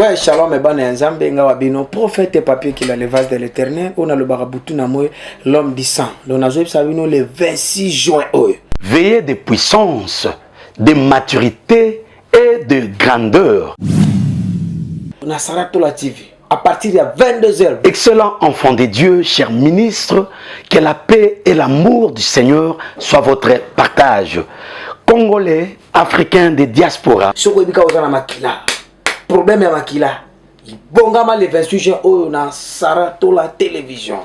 Ouais, shalom, et nzambe nga wabino prophète et papier qui a le vase de l'éternel. On a le barabutu namwe l'homme du sang. Donc nous avons le 26 juin. Veillez de puissance, de maturité et de grandeur. On a Saratola TV. À partir de 22h. Excellent enfant de Dieu, cher ministre, que la paix et l'amour du Seigneur soient votre partage. Congolais, Africains de diaspora. Problème à Makila. Bongama le 28 juin on a Saratola télévision.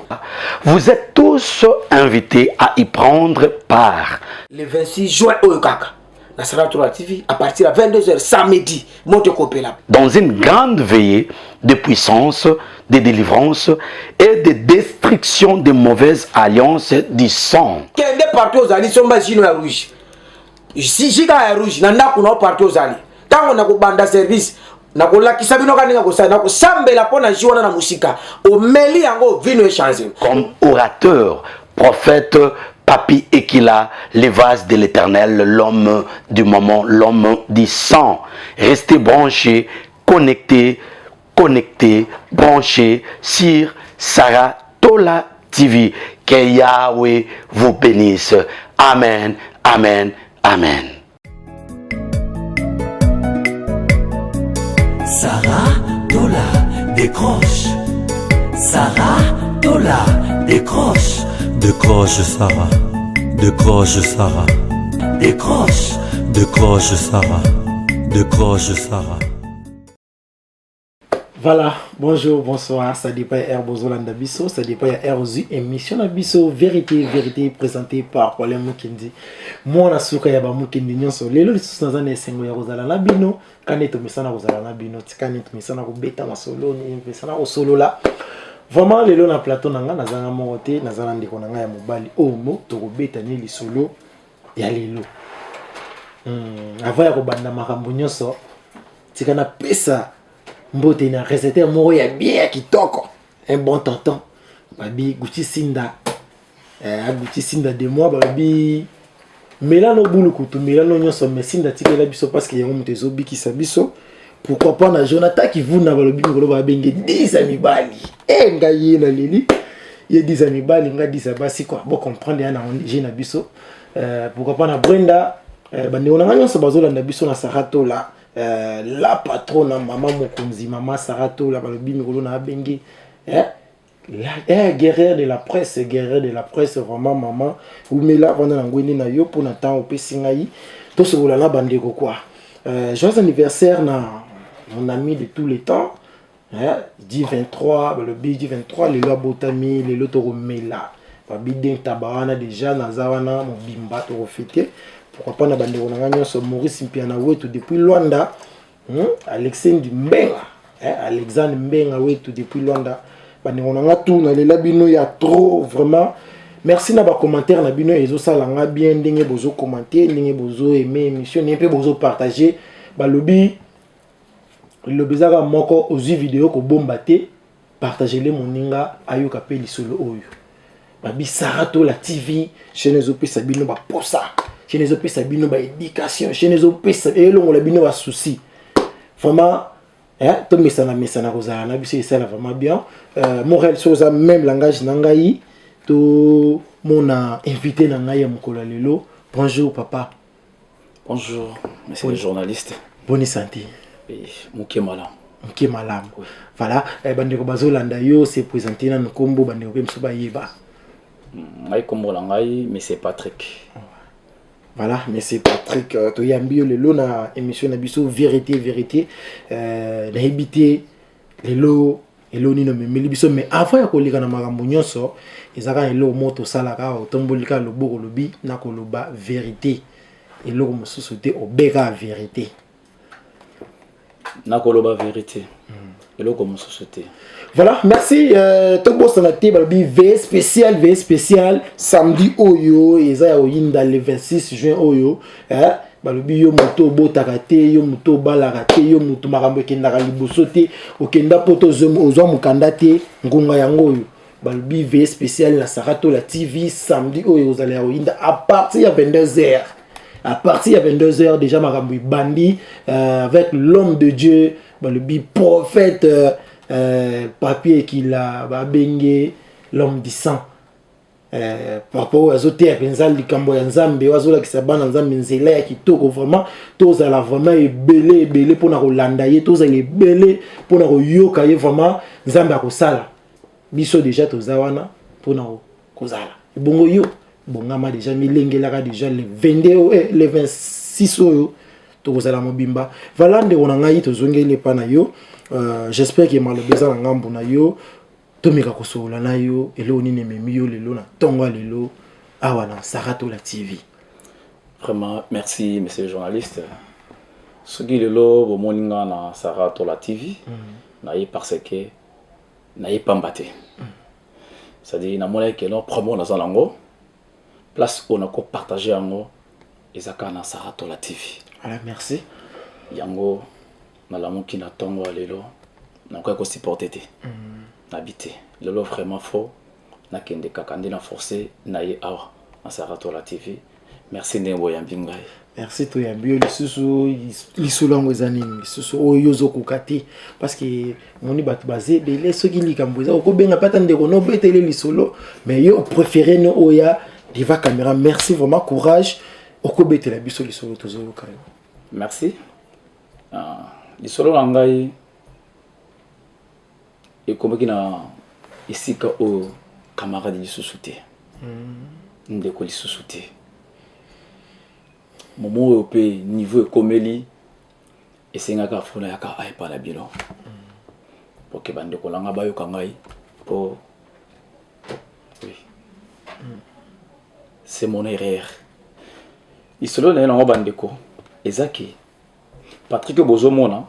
Vous êtes tous invités à y prendre part. Le 26 juin au Kaka. La Saratola TV à partir de 22h samedi. Dans une grande veillée de puissance, de délivrance et de destruction des mauvaises alliances du sang. Quel est parti aux alliés sont basés à rouge. Si j'ai à rouge, n'a pas parti aux alliés. Tant on a banda service. Comme orateur, prophète, Papi Ekila, les vases de l'éternel, l'homme du moment, l'homme du sang. Restez branchés, connectés, branchés sur Saratola TV. Que Yahweh vous bénisse. Amen, amen, amen. Saratola décroche. Saratola décroche. Décroche Sarah. Décroche Sarah. Décroche. Décroche Sarah. Décroche Sarah. Voilà, bonjour, bonsoir, ça dépend de Herbozolanda Bisso, ça dépend de Herzu, émission Bisso, vérité, présentée par Paul Mukindi. Moi, on a souka yaba Mukindi nyonso, lelo lisusu naza na esengo ya kozala na bino, kaneto misana kozala na bino, tikaneto misana kobeta masolo, ni misana kosolola. Vraiment, lelo na plateau nanga, nazanga morote, nazala ndeko nanga ya mobali, omo, tokobeta ni lisolo, ya lelo. Avant ya kobanda makambo nyonso, tika na pesa, mbote na recette moko ya bien kitoko un bon tonton babi Gucci Sinda Gucci Sinda de moi babi melano bulu kutu melano nyonso mais Sinda tikela biso parce que yango mutezo bikisa biso pourquoi pas na Jonathan qui vous na balobi ngolo ba benge 10 ami bali ngai na leli ye 10 ami bali nga 10 basi quoi bon comprendre ya na j'ai na biso pourquoi pas na Brenda bande on a nyonso bazolanda biso na Saratola la patronne maman Mokonzi maman Saratola balobi mikolo na bengi la guerrière de la presse vraiment maman umela vanda ngweni na yo pour na temps opesi ngai to se bolala bandeko quoi joyeux anniversaire na mon ami de tous les temps dit 23 balobi dit 23 le loi botami le loto romela babi den tabana déjà na zawana mobimba to refêter. Pourquoi pas na bande on a sur Maurice Mpiana Wetu depuis Luanda, Alexandre Mbenga, Alexandre Mbenga Wetu depuis Luanda. Bande on a tout na lela bino ya trop vraiment. Merci na ba commentaire na bino ezo sala nga bien ndenge bozo commenter, ndenge bozo aimer émission, ndenge bozo partager. Ba lobi le bizarre moko ozu vidéo ko bombaté, partager les moninga ayoka pe lisolo oyo. Babi Saratola TV, chaîne ezo pe sabino ba posa. Chez les opés, ça bino ba éducation. Chez les opés, ça on la bino ba souci. Vraiment, tout mais ça na rosa na biso ça vraiment bien. Morel soza même langage nangai to mon invité nangai mokolo lelo. Bonjour papa. Bonjour, monsieur le journaliste. Bonne santé. Muke malam. Muke malam. Voilà, bandeko bazolanda yo c'est présenté na nkombo bandeko pe mso ba yeba. Ngai kombo langai mais c'est Patrick. Voilà, mais c'est Patrick Toyambio le na émission na biso vérité na habité lelo ni no me biso mais avant ya kolika na makambo nyonso ezaka elo moto salaka otombolika loboko lobi na koloba vérité elo mosusu te obeka vérité na koloba vérité elo ko mosusu te. Voilà, merci. Tout le monde a été V spécial samedi Oyo et ça oyinda le 26 juin Oyo. Balobi yo moto botakate yo moto balakate yo moto makambo kenda libosote okenda poto ozo mukanda te ngunga yango Oyo. Balobi V spécial la Saratola TV samedi Oyo vous allez oyinda à partir de 22h. À partir de 22h déjà makambo bandi avec l'homme de Dieu le prophète papier qu'il a bengue l'homme du sang papa oyo azoteya mpenza likambo ya nzambe oyo azolakisa bana nzambe nzela ya kitoko vraiment tozala vraiment ebele mpona kolanda ye tozala ebele mpona koyoka ye vraiment nzambe akosala biso deja toza wana mpona kozala bongo yo bongama deja milengelaka deja le 22 le 26 oyo tokozala mobimba vala ndeko na ngai tozongeli epa na yo j'espère que maloba eza na ngambo na yo tomeka kosola na yo elo nini ememi yo lelo na ntongo lelo awa na Saratola TV. Vraiment, merci, monsieur le journaliste. Ce qui est là, au moninga na Saratola TV, naïe parce que naïe pas mbaté. C'est-à-dire, na monnaie que non promo dans lango, place où on a partagé ango, ezaka na Saratola TV. Voilà, merci. Yango, na la qui na tongo lelo, na quoi qu'on supporte té, n'habité. Lelo vraiment faux, na kende kakandi na forcé, naïe awa na Saratola TV. Merci Nembo Yambingai. Merci to yambio lisusu lisulango ezanini lisusu oyo zokukati parce que moni bat basé belé soki likambo za ko benga pata ndeko no betele lisolo mais yo préféré no oya diva caméra. Merci vraiment courage oko betela biso lisolo tozo ka. Merci. Lisolo langai e komaki na isika o camarade lisusu te. Ndeko lisusu te. Momo oyo pe niveau ekomeli esengaka fona yaka aipa na bino po ke bandeko langa bayoka ngai po oui c'est mon erreur isolo na yango bandeko ezaki Patrick Bozomona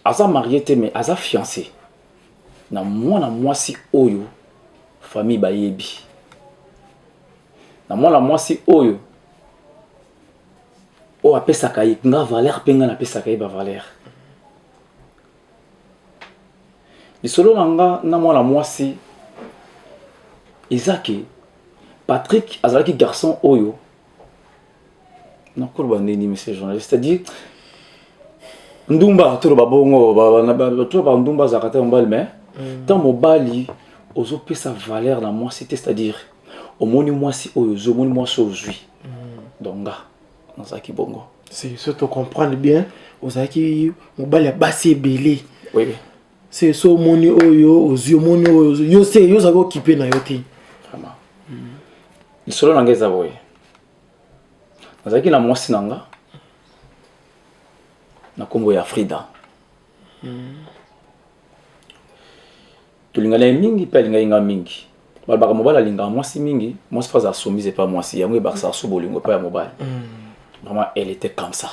aza marié te mais aza fiancé na mwana mwasi oyo famille bayebi na mwana mwasi oyo o apesaka ye nga valeur penga na pesaka ye ba valeur lisolo nanga na mwana mwasi ezaki Patrick azalaki garçon oyo na koloba nini monsieur journaliste c'est-à-dire ndumba to ba bongo ba ndumba zakata mbali mais tant mobali ozopesa valeur na mwasi c'est-à-dire omoni mwasi oyo zomoni mwasi ozwi donga nazaki bongo c'est ça to comprendre bien ozaki mobali ya basi ebele oui c'est so moni oyo ozwi moni oyo yo se yo zako occupé na yo te vraiment lisolo nanga eza boye nazaki na mwasi nanga na kombo ya Frida tulingana mingi pe alinga mingi balbaka mobali alinga mwasi mingi mwasi faza soumise pas mwasi yango ebakisa su bolingo pa ya mobali vraiment elle était comme ça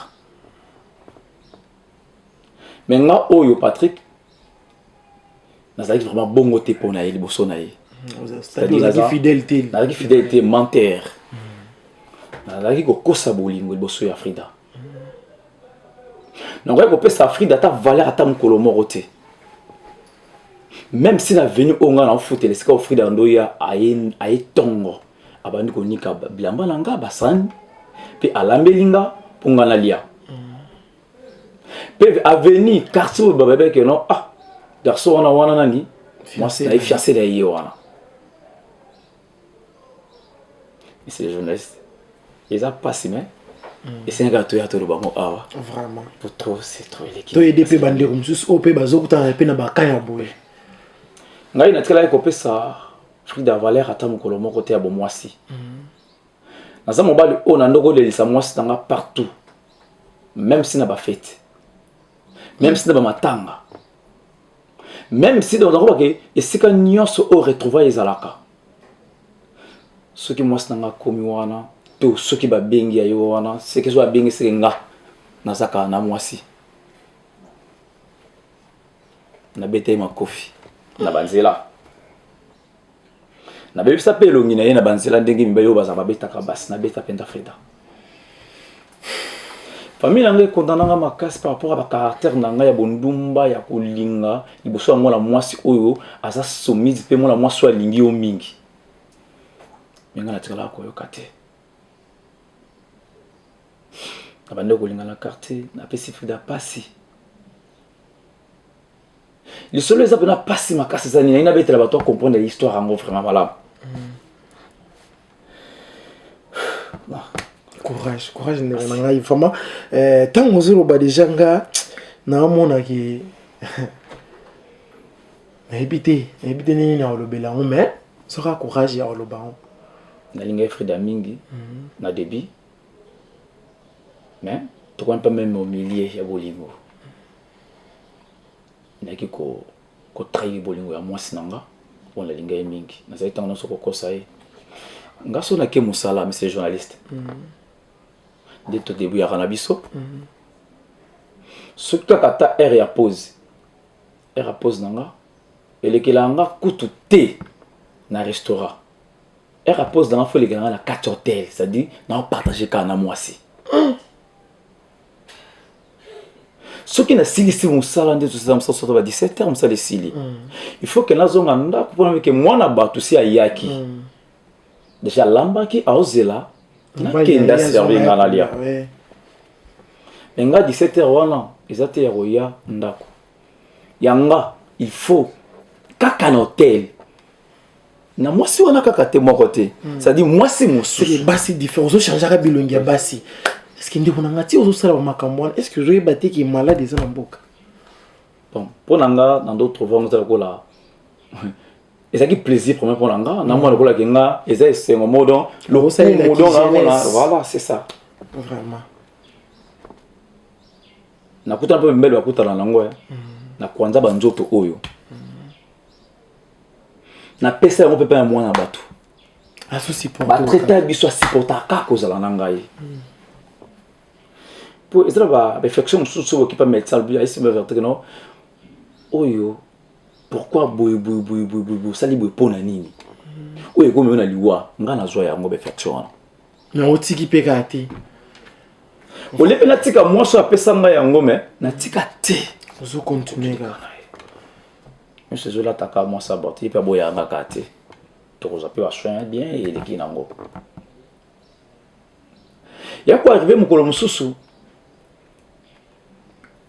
mais nga oyo Patrick nazalaki vraiment bongo te pona ye liboso na ye c'est-à-dire fidélité menteur nazalaki kokosa bolingo liboso ya Frida nazalaki kopesa Frida ata valeur ata mokolo moko te même si la venu onga na foot les ska Frida ndoya aye tongo abandi konika bilamba nanga basani pe alambelinga ponga na lia pe aveni quartier babebe que non ah garçon wana nani moi c'est fiancé de ye wana c'est journaliste ils a passé mais et c'est un gâteau ya to bango awa vraiment pour trop c'est trop l'équipe to aider pe bande comme juste op bazokuta pe na bakaya boye ngai natikala kopesa Frida valeur ata mokolo moko te ya bomwasi naza mobali o na ndoko lelisa mwasi tanga partout même si na ba fête même si na ba matanga même si dans ndako ke esika nyonso o retrouver ezalaka soki mwasi tanga komi wana to soki ba bengi ya yo wana seki zo ba bengi senga nazaka na mwasi na bete makofi na banzela na bebisa pe longi na ye na banzela ndenge mimba yo baza babetaka basi na beta penda Frida famille nanga kondananga makasi par rapport à ba caractère nanga ya bondumba ya kolinga liboso ya mwana mwasi oyo aza soumise pe mwana mwasi alingi yo mingi menga na tikala koyoka te abande kolinga na quartier na pesi Frida pasi le solo eza pena pasi makasi za nini na betela bato comprendre l'histoire yango vraiment malamu courage ndeko na ngai vraiment ntango ozoloba deja nga naamonaki nayebi te nini na olobela yango mais soka courage ya oloba yango nalingai Frida mingi na début mais tokwani pas même au milieu ya bolingo naki ko trahir bolingo ya mwasi nanga on nalingai mingi nazali ntango nyonso kokosa ye nga so nake mosala monsieur journaliste nde todebuyaka na biso soki kaka ata aire ya pose nanga elekela nga kutu te na restaurant aire ya pose nanga fo elekela nga na 4 hôtel c'est-à-dire na partager kaka na mwasi soki nasilisi mosala nde tosala mosala soto ba 17h mosala esili il faut que nazonga ndako mpona ke mwana bato si ayaki déjà alambaki aozela nakenda servir nga na lia me nga 17h wana eza te ya koya ndako yanga il faut kaka na hotel na mwasi wana kaka te moko te c'est-à-dire mwasi mosusu basi différent ozochangeaka bilongi ya basi est-ce ndeko na nga ti ozosala bamakambo wana est-ce que ozoyeba te ki malade eza na mboka bon mpo na nga na d'autres vent ozala kola ezalaki plaisir premier mpo na nga na mwana lokolaki nga eza esengo modon voilà c'est ça vraiment nakutana mpe mbele bakutana nango na kwanza banzoto oyo napesa yango mpe mpe ya mwana bato batraita biso asupporta kaka kozala na ngai po ezala baréflexion mosusu bokipa médecin lobi aisi meverteke no oyo pourquoi boye osali boye mpo na nini oyo ekomi na liwa nga nazwa yango réflexion wana na otiki mpe kaka te ole mpe natika mwasi apesa ngai yango me natika te ozocontinue kaka nyonso ezolataka mwasi aborti mpe aboyanga kaka te tokozwa mpe basoin bien eleki nango ya koarrive mokolo mosusu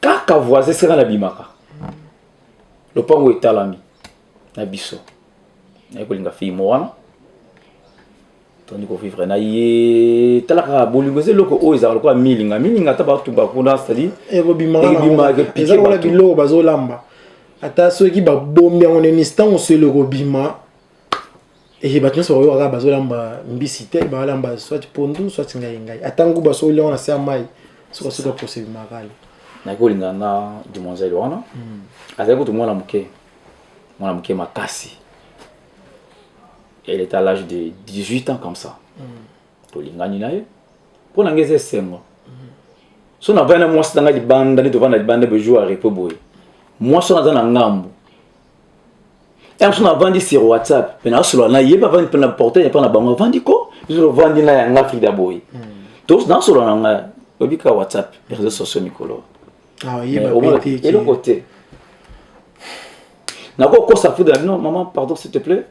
kaka voisin seka nabimaka lopango etalami na biso naye kolinga filme wana tondi kovivre na ye talaka bolingo eza eloko oyo ezaka lokola milinga ata bato bakuna c'est-à-dire eza kola biloko bazolamba ata soki babombi yango neni ntango so eloko bima bato nyonso bakoyoka kaka bazolamba mbisi te balamba soit pondu soit ngai ata nguba so olia wana se ya mai soka pose bimakali naye kolinga na demoiselle wana azali kutu mwana moke makasi elle était à l'âge de 18 ans comme ça tolingani na ye mpo na ngai eza esengo so navai na mwasi nanga libanda nde tovanda libanda bejour ya repo boye mwasi wana aza na ngambu so navandi sur whatsapp mpe nasola na ye mpe avandi mpe na portail mpe na bango avandi ko ovandi na yanga afrika boye nasola na ngai obika whatsapp réseaux sociaux mikolo eloko te nakokosa fuda non maman pardon s'il te plaît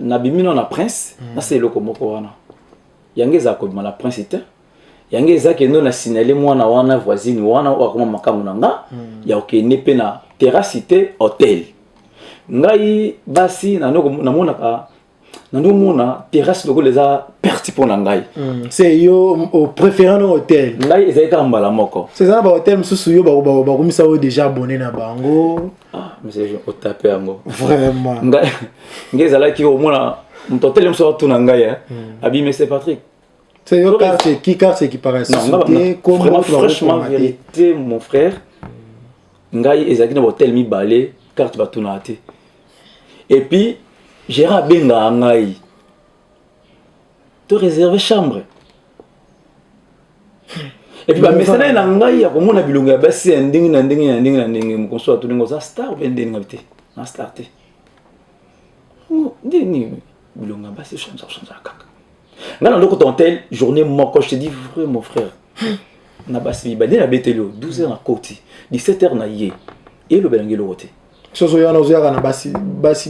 nabimi no na prince nasa eloko moko wana yango ezala kobima na prince te yango ezaki endo na signale mwana wana voisine wana oyo akoma makambo na nga ya okende mpe na terrasse te hotel ngai basi namonaka nandomona terrasse lokola eza perti mpo na ngai c'est yo opréférant no hotel ngai ezali kaka mbala moko seza na bahotel mosusu yo bakomisa oyo déjà abonné na bango monsieur otape yango vraiment ngai ezalaki omona moto hotel mosusu atuna ngai abi monsieur Patrick c'est yo carte qui paraît vraiment franchement vérité mon frère ngai ezalaki na bahotel mibale carte batuna te et puis gérant abenga ngai to réserver chambre et puis bamesana na ngai ya komona bilongo ya basi ya ndenge na ndenge mokonso atuningo za star ou ndenge nga te na star te ndeni bilongo ya basi change kaka nga na ndoko tontel journée moko je te dis vrai mon frère na basi mibale na betelo 12h na koti 17h na ye et le belangi lo côté soso yana ozoyaka na basi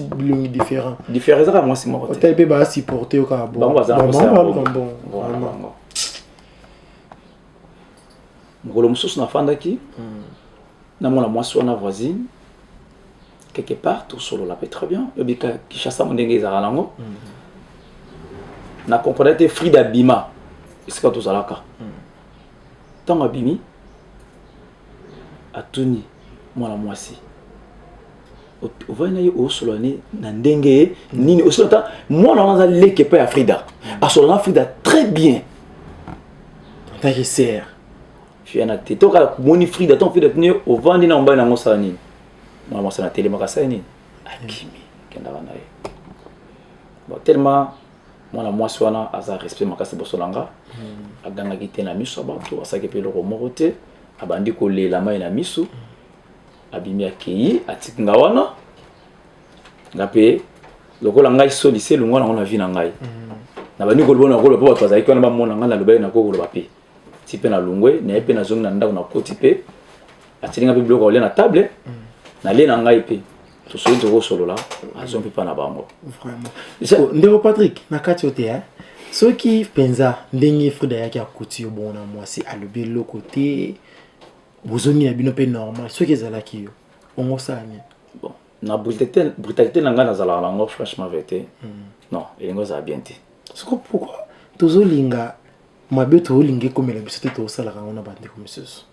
bilongi différent ezaka mwasi moko te hotel mpe basupporte yo kaka bon mokolo mosusu nafandaki namona mwasi wana voisine quelque part tosolola pe très bien yobika Kinshasa ndenge ezalaka nango na comprendre te Frida abima esika tozalaka ntango abimi atuni mwana mwasi ovai na ye osolola na ndenge nini osolola ta mwana wana aza leke epai ya Frida asolola na Frida très bien en tant que sœur fiana te toka moni Frida ton Frida tuni ovandi na mobali nango osala nini mwana mwasi na telemaka asala nini akimi kendaka na ye bon tellement mwana mwasi wana aza respect makasi liboso na nga agangaki te na miso ya bato asalaki mpe eloko moko te abandi kolela mai na miso abimi akei atiki nga wana nga mpe lokola ngai solise elongo nango na vi na ngai nabandi kolobona koloba mpo bato bazalaki wana bamona ngai nalobaki nakokoloba mpe ti mpe na lungwe naye mpe nazongi na ndako nakoti mpe atili nga mpe biloko kolia na table nalie na ngai mpe tosoli tokosolola azo mpe mpa na bango vraiment ndeko Patrick na kati oyo te soki mpenza ndenge Frida ayaki akuti yo bongo na mwasi alobi eloko te bozongi na bino mpe normal soki ezalaki yo ongosala nini bon na brutalité na ngai nazalaka nango franchement vérité non elingo ezala bien te soko pourquoi tozolinga mabe tozolinga ekomela biso te tozosalaka yango na bandeko misusu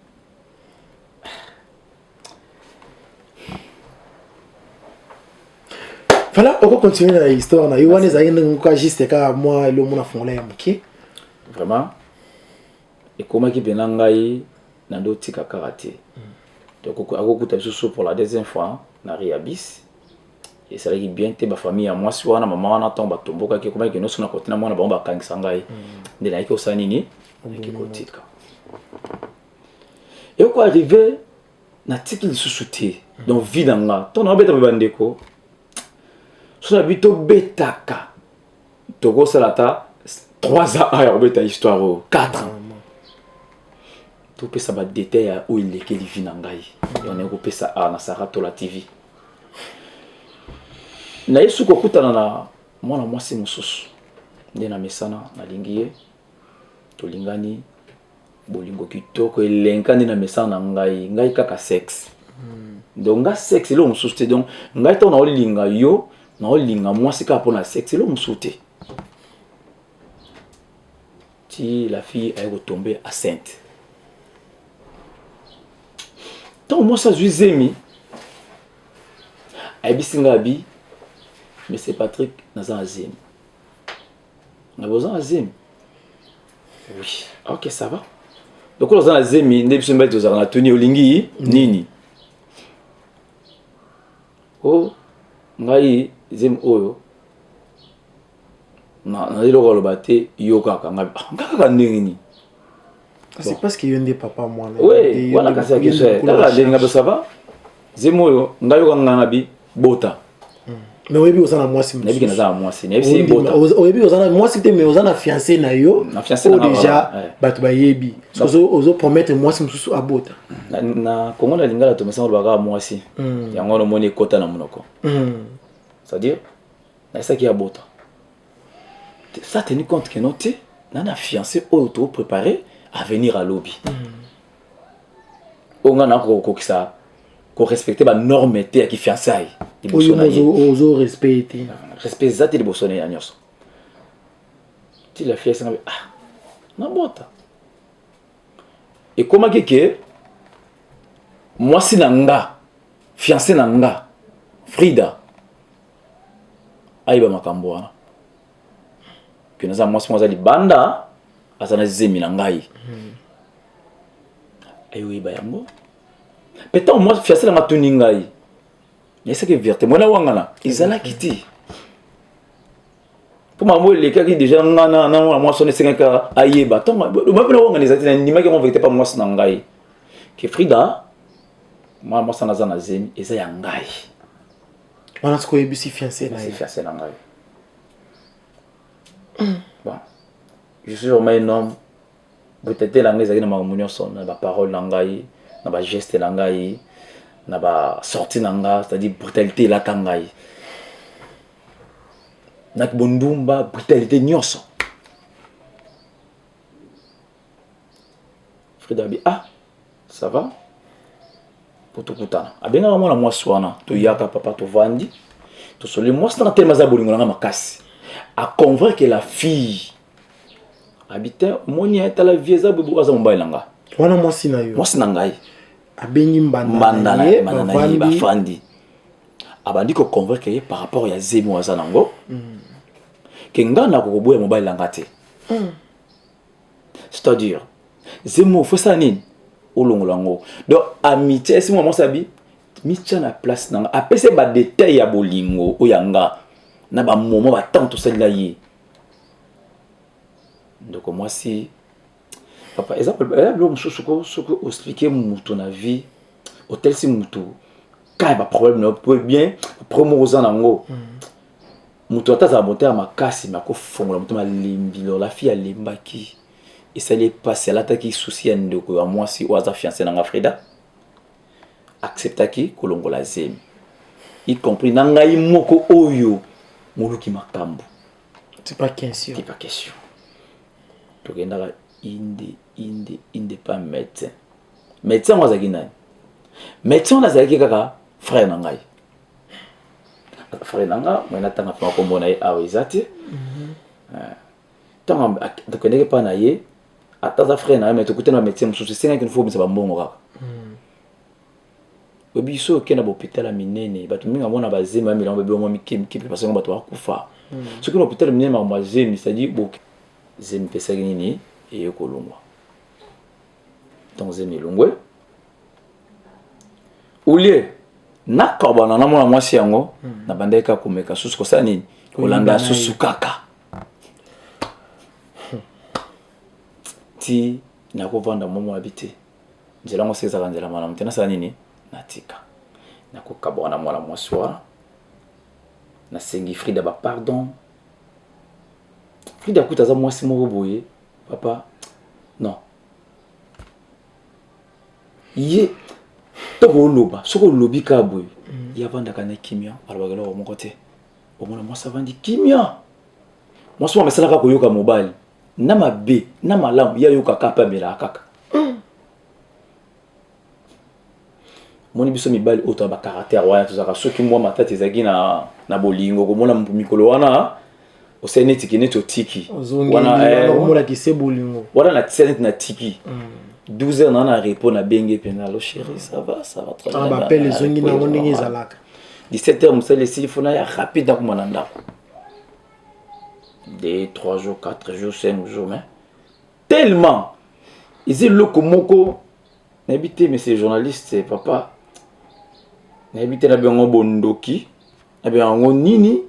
voilà on va continuer la histoire na yo wana ezalaki ndenge moko juste kaka mwa elo mona fongola ya moke vraiment ekomaki mpe na ngai na ndo tika kaka te donc akokuta biso pour la deuxième fois na riabis esalaki bien te bafamille ya mwasi wana mama wana ntango batombokaki ekomaki nyonso na kote na mwana bango bakangisa ngai nde nayaki kosala nini nayaki kotika eyoko arrive natiki lisusu te donc vie na nga ntango nabeta mpe bandeko so na bi tobetaka tokosala ata 3 ans ya kobeta histoire oyo 4 topesa badetail ya oyo elekeli vi na ngai yona ekopesa a na Sara Tola TV naye suki okutana na mwana mwasi mosusu nde na mesana nalingi ye tolingani bolingo kitoko elenka nde na mesana na ngai kaka sexe donc nga sexe eloko mosusu te donc ngai ntango naolinga yo naolinga mwasi kaka mpo na sexe eloko mosusu te ti la fille aye kotombe enceinte ntango mwasi azwi zemi ayebisi nga abi Monsieur Patrick naza na zemi nga oza na zemi oui ok ça va donc oza na zemi nde biso mbali tozalaka na toni olingi nini o ngai zemi oyo na eloko aloba te yo kaka nga kaka ndenge nini c'est parce que yo nde papa mwana oui wana kasi ya question kaka ndenge nga be ça va zemi oyo ngai yoka nga na bi bota mais oyebi oza na mwasi nayebi naza na mwasi nayebi bota oyebi oza na mwasi te mais oza na fiancé na yo o déjà bato bayebi ozo promettre mwasi mosusu abota na Congo na lingala tomesa olobaka mwasi yango wana omoni ekota na monoko c'est-à-dire naesaki abota ça tenu compte que non te nana fiancé oyo topréparé à venir à lobby oyo nga nakokokisa korespecte banorme te ya kifiançaille ozo respect te respect eza te liboso na ye nyonso ti la fille esenga nabota ekomaki ke mwasi na nga fiancé na nga Frida ayeba makambo wana ke naza mwasi mo aza libanda aza na zemi na ngai ayoyeba yango peut-être moi fiancé na nga tuni ngai yeseke vérité mwana wangana ezalaki te mpo mamo elekaki déjà nga na mwana mwasi wana esengaka ayeba ntongo mapena wangana ezali te nandimaki yango vérité pa mwasi na ngai ke Frida mwana mwasi wana aza na zemi eza ya ngai wana siko oyebisi fiancé na ye fiancé na ngai bon je suis vraiment un homme brutalité na ngai ezalaki na makambo nyonso na baparole na ngai na bageste na ngai na basorti na nga c'est-à-dire brutalité elaka ngai naki bondumba brutalité nyonso Frida abi ça va pour tout kutana abenga mwana mwasi wana to yaka papa to vandi to soli mwasi na tellement za bolingo nga makasi à convaincre la fille habiter moni eta la vie za bubu aza mobile nga wana mwasi na yo mwasi na ngai abengi mbanda na ye bafandi abandi ko convaincre ye par rapport ya zemi waza nango ke nga na ko boya mobile nga te c'est-à-dire zemo faut ça nini olongolango donc amitié si moi sabi mitia na place nanga apese ba détail ya bolingo oyanga na ba moment ba temps to sala ye donc moi si papa exemple l'homme soko expliquer mutu na vie hôtel si mutu ka ba problème no peut bien promouvoir nango mutu ataza monter à makasi mako fongola mutu ma limbilo la fille alimbaki et ça l'est passé là taki souci ya ndeko ya moi si oaza fiancé na Frida accepta ki kolongola zemi y compris na ngai moko oyo moluki makambo c'est pas question to genda inde pas médecin moi zaki nani médecin na zaki kaka frère na ngai frère na nga moi natanga fa ko mona awizati tant de connaître pas na ye ataza frère na mais to kutena médecin mususu senga qu'il faut bisa bambongo kaka obiso kena hôpital a minene batu minga mona bazema milamba bebe mo mikim parce que batu akufa ce que l'hôpital minene ma mazemi c'est-à-dire bon zemi pesa nini et kolongwa donc zemi longwe oulier na kabana na mona mwasi yango na bandeka kumeka susu ko sani kolanda susu kaka ti na ko vanda momo habité njela ngo seza kanjela mana mtena sa nini natika na ko kabona mwana mwasi wana na sengi Frida ba pardon Frida kutaza mwasi moko boye papa non ye to loba soko lobi ka boye ya vanda kana kimia alabagala wa moko te omona mwasi vandi kimia mwasi wa mesala ka koyoka mobile na mabe na malamu ya yoka kapa mela kaka moni biso mibali auto ba caractère wana tozaka soki mwa matati ezaki na bolingo komona mikolo wana osene tikine to tiki wana komona kise bolingo wana na tsene na tiki 12 heures na répond na benge pena lo chérie ça va très bien ba appelle les ongi na ndenge ezalaka 17 heures musale si fona ya rapide na komona ndako 2 3 jours 4 jours 5 jours mais tellement ils le komoko n'habité mais ces journalistes papa n'habité na bengo bondoki na bengo nini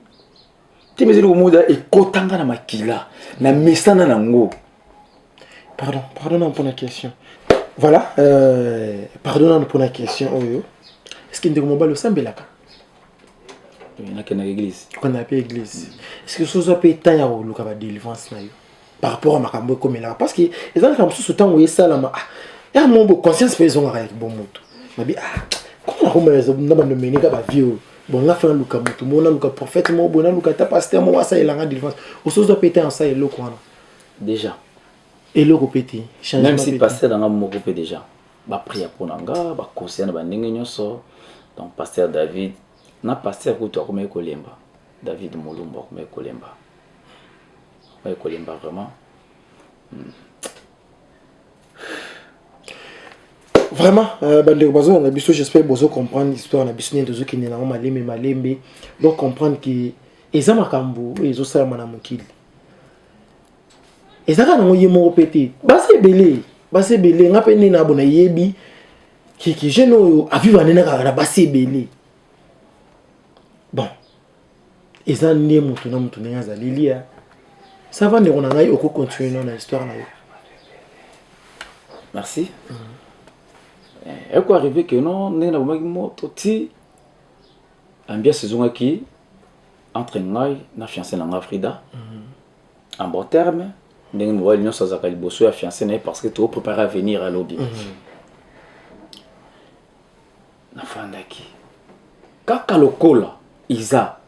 timezeli komoda ekotanga na makila na mesana nango pardon pour la question voilà pardon pour la question oyo est-ce que ndeko mobali osambelaka na kena église on appelle église est-ce que ça peut être ya luka ba délivrance na yo par rapport à makambo comme là parce que les gens comme sous temps où ça là ya mon conscience fait zonga avec bon moto mabi comment na ba mener ka ba vie bon la fin luka moto mona luka prophète mo bona luka ta pasteur mo wasa elanga délivrance au sous doit péter en ça et loko wana déjà et loko péter même si pasteur dans mo groupe déjà ba prier pour nanga ba conseiller na ba ndenge nyonso donc pasteur David na pasteur ko to ko lemba David Molumba ko lemba vraiment vraiment bande bazo na biso j'espère bozo comprendre l'histoire na biso ndezo ki na malembe donc comprendre que eza makambo ezo sala mana mokili ezaka na moye moko pété base belé ngape ni na bona yebi ki jeune oyo aviva nena ka na base belé bon eza ne mutu na mutu nyaza lilia ça va ndeko na ngai oko continuer na histoire na yo merci et quoi arrivé que non nena bomaki moto ti ambiance saison qui entre ngai na fiancé na Frida en bon terme ndenge mo wali nyonso azaka liboso ya fiancé na parce que tu préparer à venir à lobby na fandaki kaka lokola iza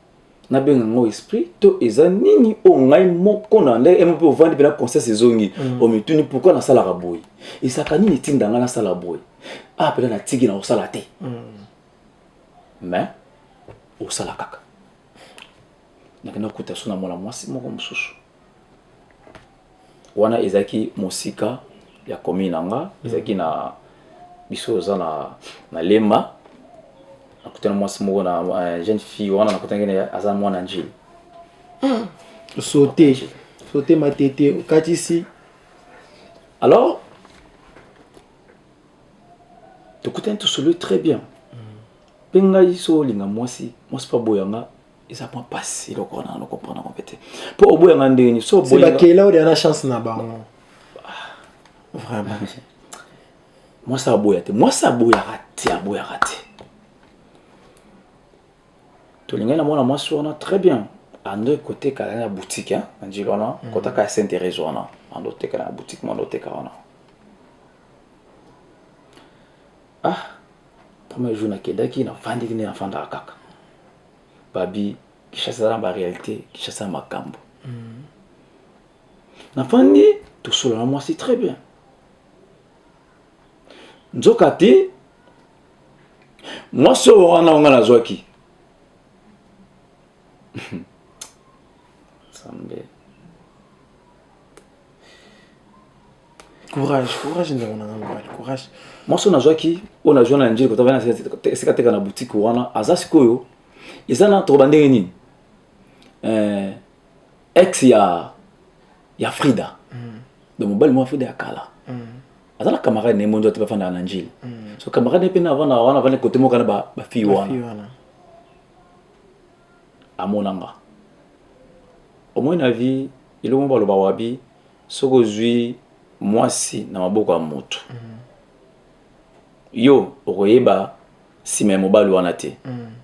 na benga ngo esprit to eza nini o ngai moko na ndenge emo pe vandi pela conseil saisongi o mituni pourquoi na sala raboy isaka nini tindanga na sala boy ah peut-être na tiki na osala te mais osala kaka nakenda kuta so na mwana mwasi moko mosusu wana ezaki mosika ya commune nanga ezaki na biso oza na Lema nakutana mwasi moko na jeune fille wana nakutana aza mwana njili sauter matete katisi alors tokutani tosoloyi très bien mpe ngai so olinga mwasi pa boyanga eza mwa pasi eloko wana na comprendre ngo pete mpo oboyanga ndeni so boyanga c'est bakela oyo ana chance na bango vraiment mwasi aboya te aboyaka te tolingai na mwana mwasi wana très bien ando koteka na boutique hein anjili wana kotaka ya Sainte Thérèse wana ando teka na boutique mando teka wana premier jour nakendaki nafandiki nde nafandaka kaka babi kishasa na baréalité kishasa makambo nafandi tosolola na mwasi très bien nzoka te mwasi oyo wana onga nazwaki sambe courage ndeko na ngai courage mwasi oyo nazwaki oyo nazwa na njili kotavana esika teka na boutique wana aza sikoyo eza na tokoba ndenge nini ex ya Frida de mobali mwa Frida ya kala aza na camarade ne mondo te bafanda na njili so camarade pe na wana vana kote moka na ba fille wana amonanga omoi na vie ilongo baloba wabi soko zwi mwasi na maboko ya moto yo okoyeba sima ya mobali wana te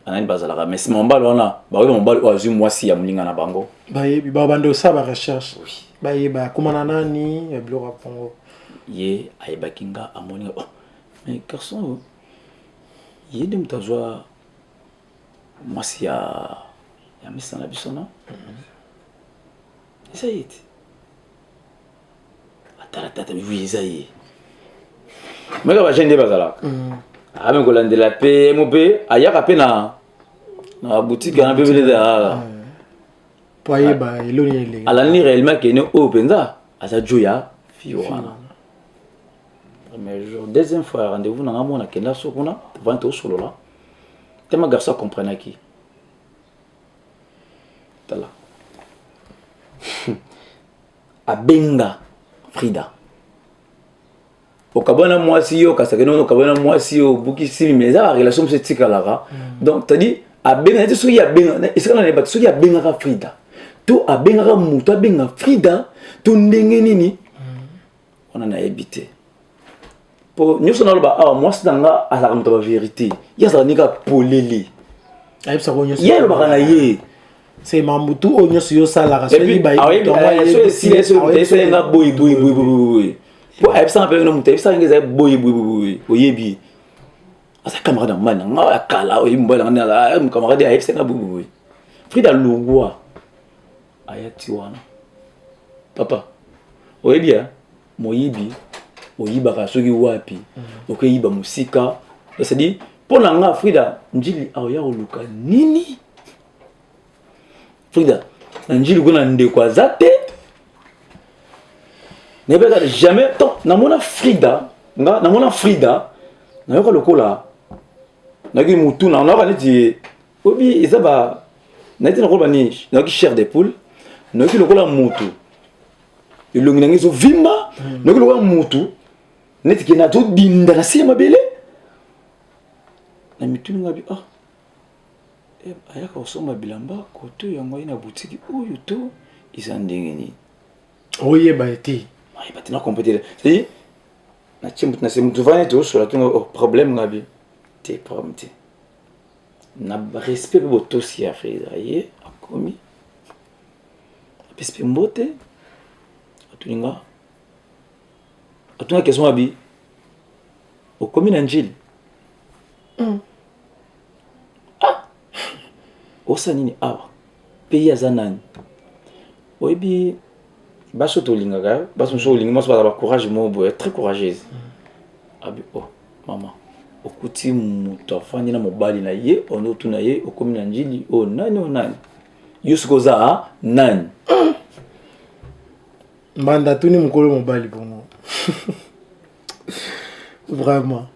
anani bazalaka mais sima mobali wana baoyeba mobali oyo azwi mwasi ya molinga na bango bayebi babande osala barecherche bayeba akomana nani ya biloko ya Congo ye ayebaki nga amoninga mais garçon ye nde moto azwa mwasi ya misa na biso na eza ye te atalatata oui eza ye meka bajene nde bazalaka ame kolandela pe mo pe ayaka pe na boutique na pe bele da po ayeba eloni ele alani réellement kene oyo mpenza aza jo ya fille wana mais jour deuxième fois rendez-vous na nga mona kenda so kuna vante osolola tema garçon comprenaki tala abenga Frida okabona mwasi yo kasaka no okabona mwasi yo buki simi mais ça la relation c'est tikalaka donc t'as dit abenga te soki abenga est-ce que na ba soki abenga ka Frida to abenga ka mutu abenga Frida to ndenge nini on en a évité pour nous on ba mwasi nanga azaka mutu ba vérité yasa nika poleli ayebisa ko nyoso yelo bakana ye c'est mamutu o nyoso yo sala et puis so nga boy pour ayebisa pe no mutu ayebisa ngeza boy oyebi asa camarade man nga akala oyimbola nga na camarade ayebisa nga boy Frida lungwa ayati wana papa oyebi moyibi oyibaka soki wapi okoyiba musika c'est-à-dire pour nga Frida njili aoya oluka nini Frida njili kuna ndeko azate nebeka jamais tant namona Frida nga namona Frida nayoka lokola naki mutu na nga neti obi ezaba neti nakoba ni naki chair de poule naki lokola mutu elongi nangi zo vimba naki lokola mutu neti kina to dinda na sima bele na mitu ngabi ayaka osomba bilamba koto yango ina boutique oyo to isa ndenge ni oyeba ete ayeba te na compéter c'est na chimbu na se mutu vane to sur la problème ngabi te problème te na respect bo to si a Frida ye akomi respect mbote atuninga atunga question abi okomi na njili osa nini awa pays aza nani oyebi baso tolingaka baso mosusu olingi mosusu baza bacourage mo boye très courageuse abi maman okuti mutu afandi na mobali na ye ono tuna ye okomi na njili o nani yusuko za nani mbanda tuni mukolo mobali bongo vraiment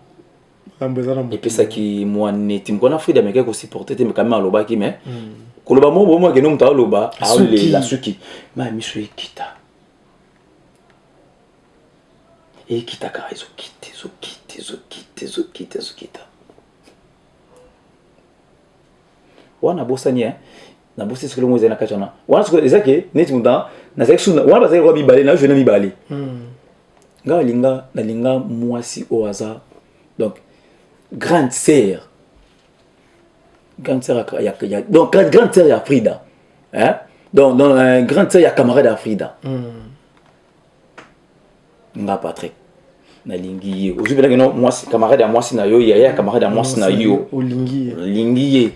epesaki mwane ti mokona frida meke kosupporte te mekami alobaki me koloba mo bomo akende moto aloba aolela suki ma miso ekita ekitaka ezokita wana bosani nabosi sikolo mo ezali na kati wana wana sikolo ezaki neti muta nazalaki suna wana bazalaki kwa mibale na jeu na mibale nga nalinga mwasi oyo aza donc grande sœur donc grande sœur ya Frida hein donc grande sœur ya camarade ya Frida nga Patrick nalingi ye ozu bela keno mwasi camarade ya mwasi na yo ya camarade ya mwasi na yo olingi ye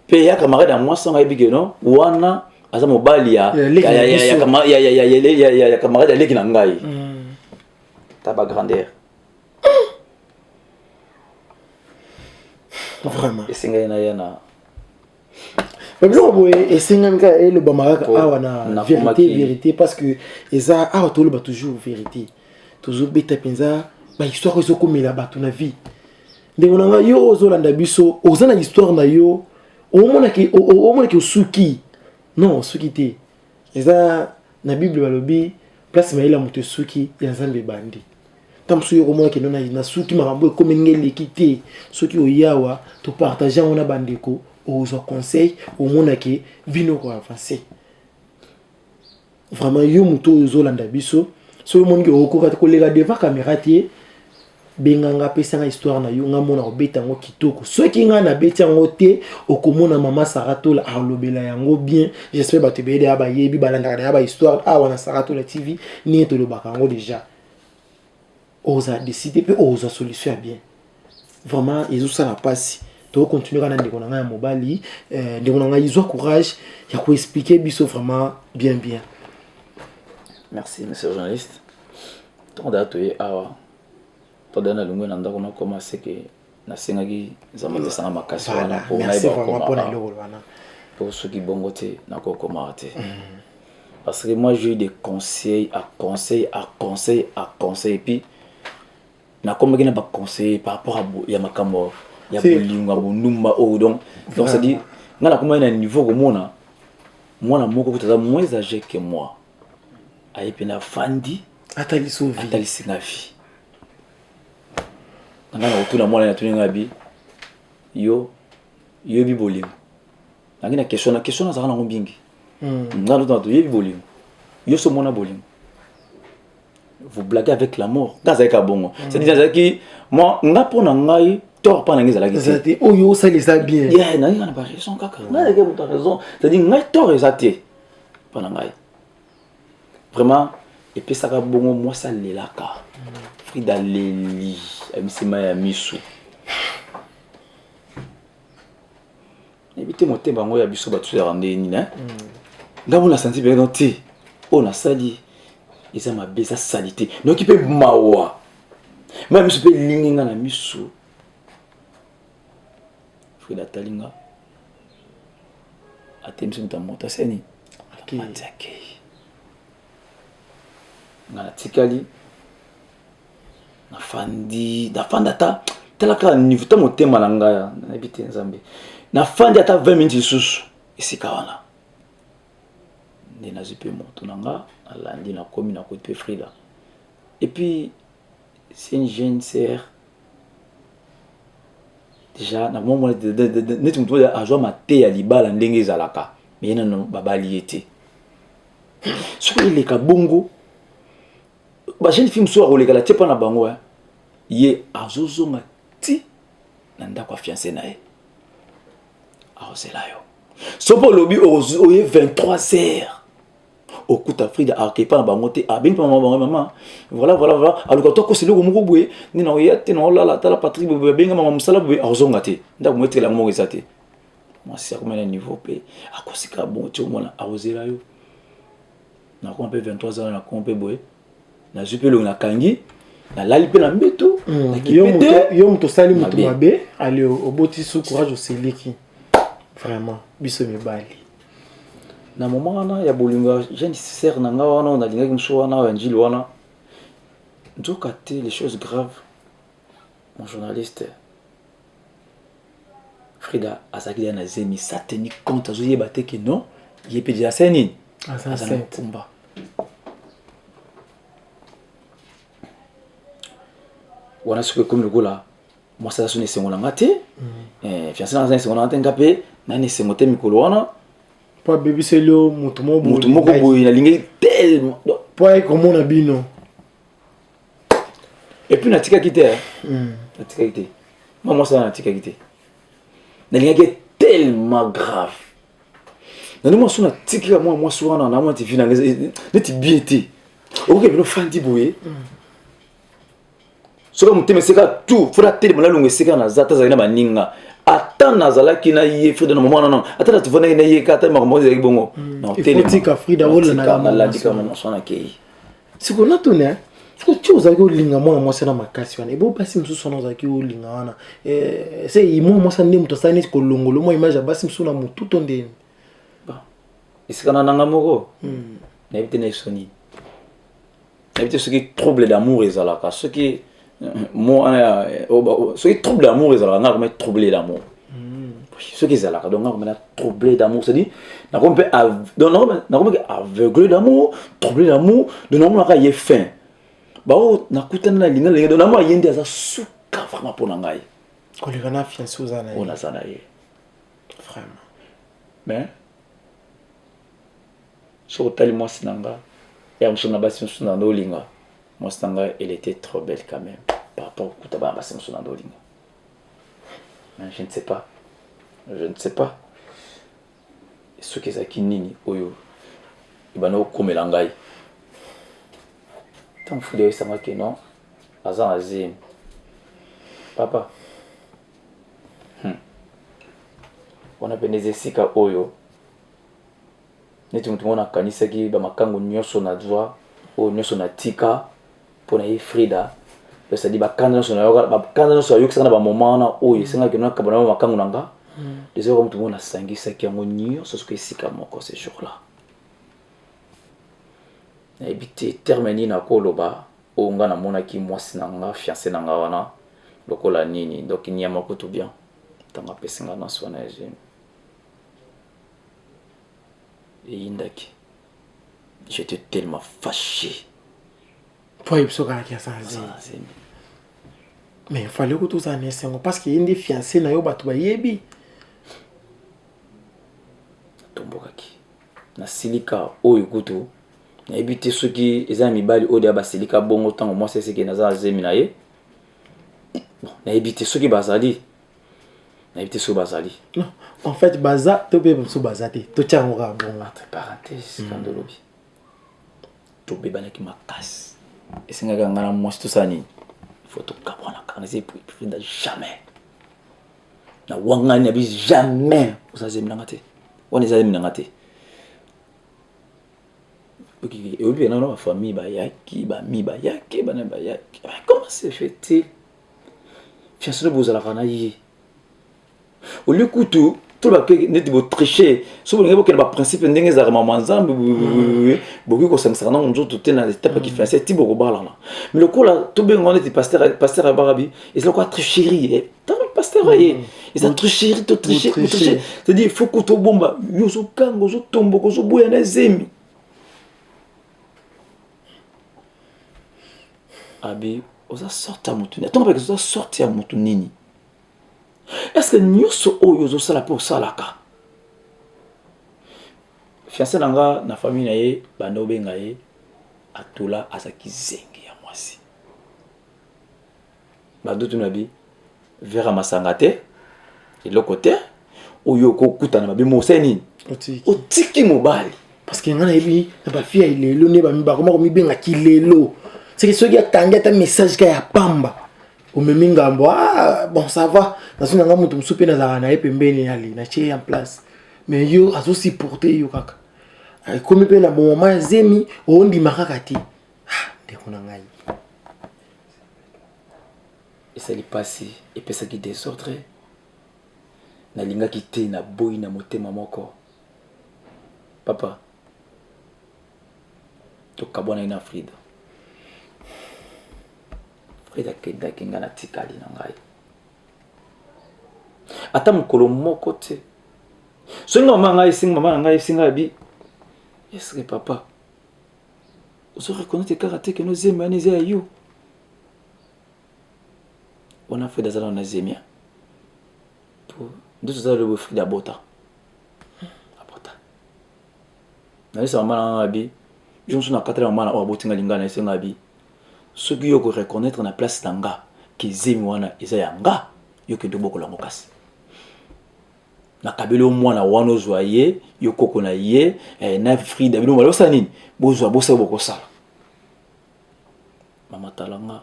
pe ya camarade ya mwasi nga yebi keno wana aza mobali ya camarade ya leki na ngai taba grandeur vraiment esengai na yana biloko boye esengami kaka elobama kaka awa na vérité parce que eza awa toloba toujours vérité tozobeta mpenza bahistoire ezokomela bato na vie ndenge na ngai yo ozolanda biso oza na histoire na yo omonaki osuki non osuki te eza na bible balobi place mayela moto esuki ya nzambe ebandi ntango soki okomonaki no na suki makambo ekomi ndenge eleki te soki oyawa topartage yango na bandeko ozwa conseil omonaki vino koavance vraiment yo moto oyo ozolanda biso soki omoniki okoka koleka devant caméra te benganga apesanga histoire na yo nga mona kobeta yango kitoko soki nga nabeti yango te okomona mama Saratola alobela yango bien j'espère bato ebele ya bayebi balandaka na ya bahistoire awa na Saratola TV nie tolobaka yango déjà oza décider mpe oza solution ya bien vraiment ezosala mpasi tokocontinue kaka na ndeko na ngai ya mobali ndeko na ngai izwa courage ya koexplike biso vraiment bien merci monsieur le journaliste tonda toye awa todana na lungu na ndako na commencer que nasengaki nzambe tesanga makasi wana po na wana pour ceux qui bongo te na ko koma te parce que moi j'ai eu des conseils à conseil et puis na komaki na ba conseil par rapport à ya makambo ya bolingo bonumba o donc ça dit nga na komaki na niveau ko mona mwana moko kutaza moins âgé que moi ayepe na fandi atali singa vie ngana otuna mwana na tuninga bi yo bi bolingo ngina question na zaka na ngombingi ngana to yebi bolingo yo so mona bolingo vous blaguez avec la mort gaza ka bongo c'est dire que moi nga pona ngai tort pa na ngeza la giti oyo ça les a bien yeah na ngana ba raison kaka na ke muta raison c'est dire ngai tort ezate pa na ngai vraiment et puis ça ka bongo moi ça lelaka Frida leli amisima ya misu ebite motemba ngo ya biso batu ya randeni na ngabo la senti bien te on a sali isa mabe sa salité donc il peut mawa même je peux linginga na misu Frida talinga atemsi mutamoto seni atake ngana tikali nafanda ta telaka niveau ta motema na ngaya na ebite nzambe nafandi ata 20 minutes lisusu esika wana nde nazwi mpe moto na nga alandi na komi na kote Frida et puis c'est une jeune sœur déjà na moment neti moto azwa mate ya libala ndenge ezalaka mais ye nano babali ye te soki eleka bongo jeune fille mosusu akolekala te mpa na bango ye azozonga ti na ndako ya fiancé na ye aozela yo soki olobi oye 23 heures okuta Frida akei mpa na bango te abengi mpa bango mama voilà aluka to akoseli oko moko boye nde na oya te na olala tala Patrick boye abenga mama mosala boye azonga te ndako mo etekela moko eza te mwasi akoma na niveau mpe akosika bongo ti omona aozela yo nakoma mpe 23 heures nakoma mpe boye nazwi mpe elongi nakangi na lali pe na mbeto yo moto sali moto mabe ali oboti su courage oseliki vraiment biso mibali na moment wana ya bolingo j'ai nécessaire na nga wana on a lingaki mso wana ya njili wana nzoka te les choses graves mon journaliste Frida azaki na zemi ça tenir compte azoyeba te que non yepe déjà c'est nini azana kumba wana ce que comme le gola moi ça sonne sengola ngate fiancé na sengola ngate ngape na ne sengote mikolo wana po bébé selo mutu moko boy na lingi tellement po ay comme na bino et puis na tika kité na tika kité moi ça na tika kité na lingi tellement grave na moi sona tika moi souvent na moi ti vina neti biété OK bino fandi boye soka muteme seka tout fora tele mala lungu seka na zata za ina baninga ata nazalaki na ye Frida na moment non ata tu vona na ye kata makambo za bongo non tele tika Frida wala na la dika mama sona kei siko na tone siko tu ozaki olinga mwana na makasi wana ebo basi msusu na ozaki olinga wana se imo mwasa nde muto sani ko longolo mo image basi msusu na mutu to ndeni ba isikana nanga moko na ebite na isoni na ebite ce qui trouble d'amour ezalaka ce qui moi ce qui trouble d'amour ezalaka nga comme troublé d'amour ce qui ezalaka donc nga comme troublé d'amour c'est dit na comme aveuglé d'amour troublé d'amour de non nga ye fin ba o na kutana na linga linga na moi yende aza suka vraiment pour ngai ko le kana fiancé ozana on a ça là vraiment mais sur tel moi sinanga et on s'en a basi sur na linga moi sinanga elle était trop belle quand même par rapport au kutaba basi sur na linga mais je ne sais pas ce que ça qui nini oyo ibano komela ngai tant foude ça que non azan azim papa on a benezé sika oyo neti mutu mona kanisaki ba makango nyoso na droit o nyoso na tika pona ye Frida ça dit ba kanda so na yoka ba kanda so yoka na ba moment na oyo senga ke na kabana ba makango nanga désolé comme tout le monde a sangisa ki yango nyoso so ke sika moko ce jour là na ebité terminer na koloba o nga na mona ki mwasi nanga fiancé nanga wana lokola nini donc il n'y a moko tout bien tanga pesinga na sona je et indaki j'étais tellement fâché po ipsoka ki asa mais il fallait que tout ça nesengo parce que indi fiancé na yo batu ba yebi tombokaki na silika oyo kutu na ebité soki eza mibali oyo ba silika bongo tango moi c'est ce que naza zemi na ye bon na ebité soki bazali na ebité so bazali non en fait baza to be so bazate to tiango ka bon entre parenthèses kandolobi to be banaki makasi esenga ngana moi tout ça ni faut to kapona kana c'est plus jamais na wangani abi jamais osaze minangate on est allé minangate ok et puis na la famille ba yaki ba mi ba yaki ba na ba yaki comment c'est fait fiancé bozala kana yi au lieu que tout le que net de tricher sur le que le principe ndenge za mama nzambe beaucoup ko sangana nzo tout na étape qui fait c'est tibo bala mais le coup là tout bien on était pasteur à Barabi et c'est quoi tricherie tant le pasteur et ça tricherie tout tricher c'est dire il faut que to bomba yo so kango so tombo ko so boya na zemi abi oza sorta mutu attends parce que oza sortir mutu nini est-ce que nyoso oyo zo sala pour salaka fiancé nanga na famille na ye bando benga ye atula asaki zengi ya mwasi bando tunabi vera masangate le côté oyo ko kutana ba bimoseni otiki mobali parce que ngana yebi na ba fille ilelo ne ba mi ba koma ko mi benga kilelo c'est que soki atanga ta message ka ya pamba omemi ngambo bon ça va nazo nanga mutu musupe na zaka na ye pembeni ali na tie en place mais yo azo supporter yo kaka komi pe na bon moment zemi ondi makaka ti ndeko na ngai esali pasi epesaki désordre nalingaki te na boyi na motema moko papa tokabwanaki na Frida akendaki nga na tikali na ngai ata mokolo moko te soki mama na ngai esinga abi eske papa ozo reconnaître kaka te ke nozemia wana eza ya yo wana Frida azala na zemia nde tozala lobo Frida abota nalisa mama na nga abi jonso na katala mama na oyo abotinga lingana esenga abi soki yo ko reconnaître na place na nga ke zemi wana eza ya nga yo kende obokola yango kasi nakabeli omwana wana ozwa ye yo koko na ye na Frida bino balosa nini bozwa bosa bokosala mama talanga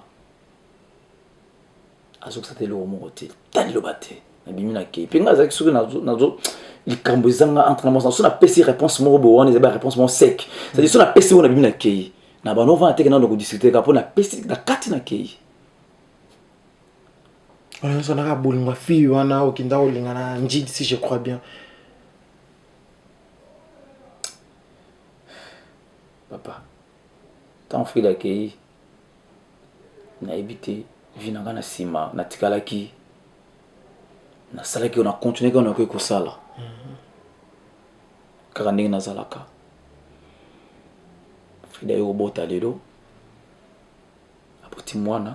azokisa te eloko moko te tali loba te nabimi na kei mpe nga azalaki soki nazo likambo ezanga entraînement so napesi réponse moko boye wana eza ba réponse moko sec c'est-à-dire so napesi oyo nabimi na kei na bano ovanda teke nano kodiscute ka mpo napesi na kati na kei wana nyonso naka bolinga fille wana okinda kolinga na njidi si je crois bien papa tant Frida akei nayebi te vi na nga na nsima natikalaki nasalaki na continue kaka nakoki kosala kaka ndenge nazalaka Frida yo kobota lelo aboti mwana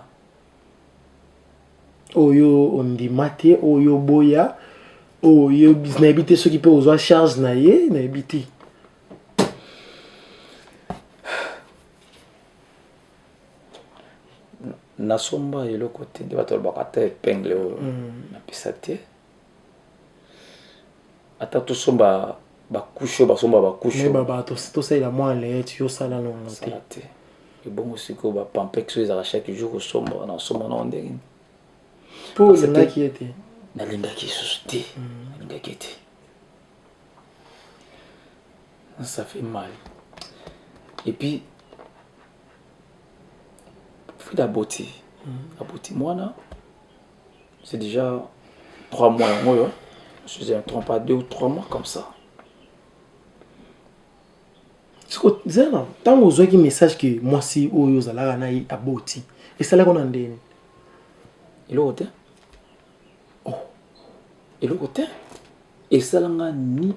oyo ondima te oyo boya oyo nayebi te soki mpe ozwa charge na ye nayebi te nasomba eloko te nde bato balobaka ata epingle oyo napesa te ata tosomba bakushe oyo basomba bakushe tosalela mwa leyete yosala nongo sala te ebongo sikoyo bapampex oyo ezalaka chaque jour kosomba nasomba nao ndenge mpo olingaki ye te nalingaki lisusu te nalingaki ye te ça fait mal et puis Frida aboti mwana c'est déjà 3 mois yango je ne me trompe pas 2 ou 3 mois comme ça zana ntango ozwaki message ke mwasi oyo ozalaka na ye aboti esalaki na ndeni eloko te esalanga ni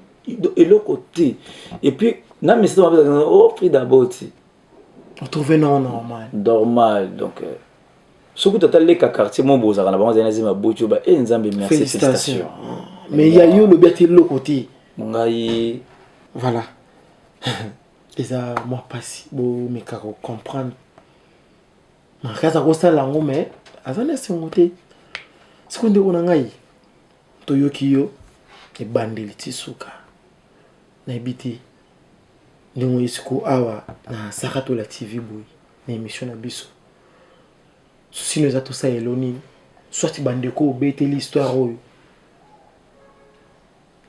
eloko te et puis na message oh Frida aboti trouvé non normal donc soki totaleka quartier mo bozaka na bango zana zima bocho ba nzambe merci félicitations mais ya yo le biati le côté ngai voilà eza moi pasi bo meka ko comprendre makaza ko sala ngo mais azana sengote sekonde ona ngai toyoki yo ke bandeli tisuka na ibiti ndingo isiko awa na Sakato la TV boy na émission na biso souci nous a tout ça eloni soit bandeko bete l'histoire oyo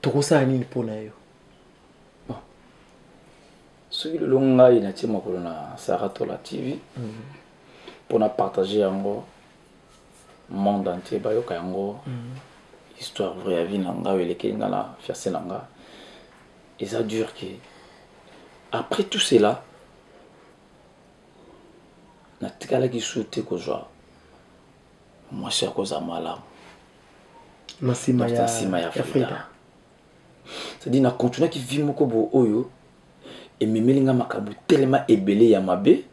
tokosa nini pona yo soki lelo ngai natie makolo na Sakato la TV pona partager yango monde entier bayoka yango histoire vraie ya vie na ngai eleki nga na fiancé na nga eza dur que après tout cela natikalaki su te kozwa mwasi ya kozwa malamu masima ya Frida c'est-à-dire na continuaki vie moko bo oyo ememeli nga makambo tellement ebele ya mabe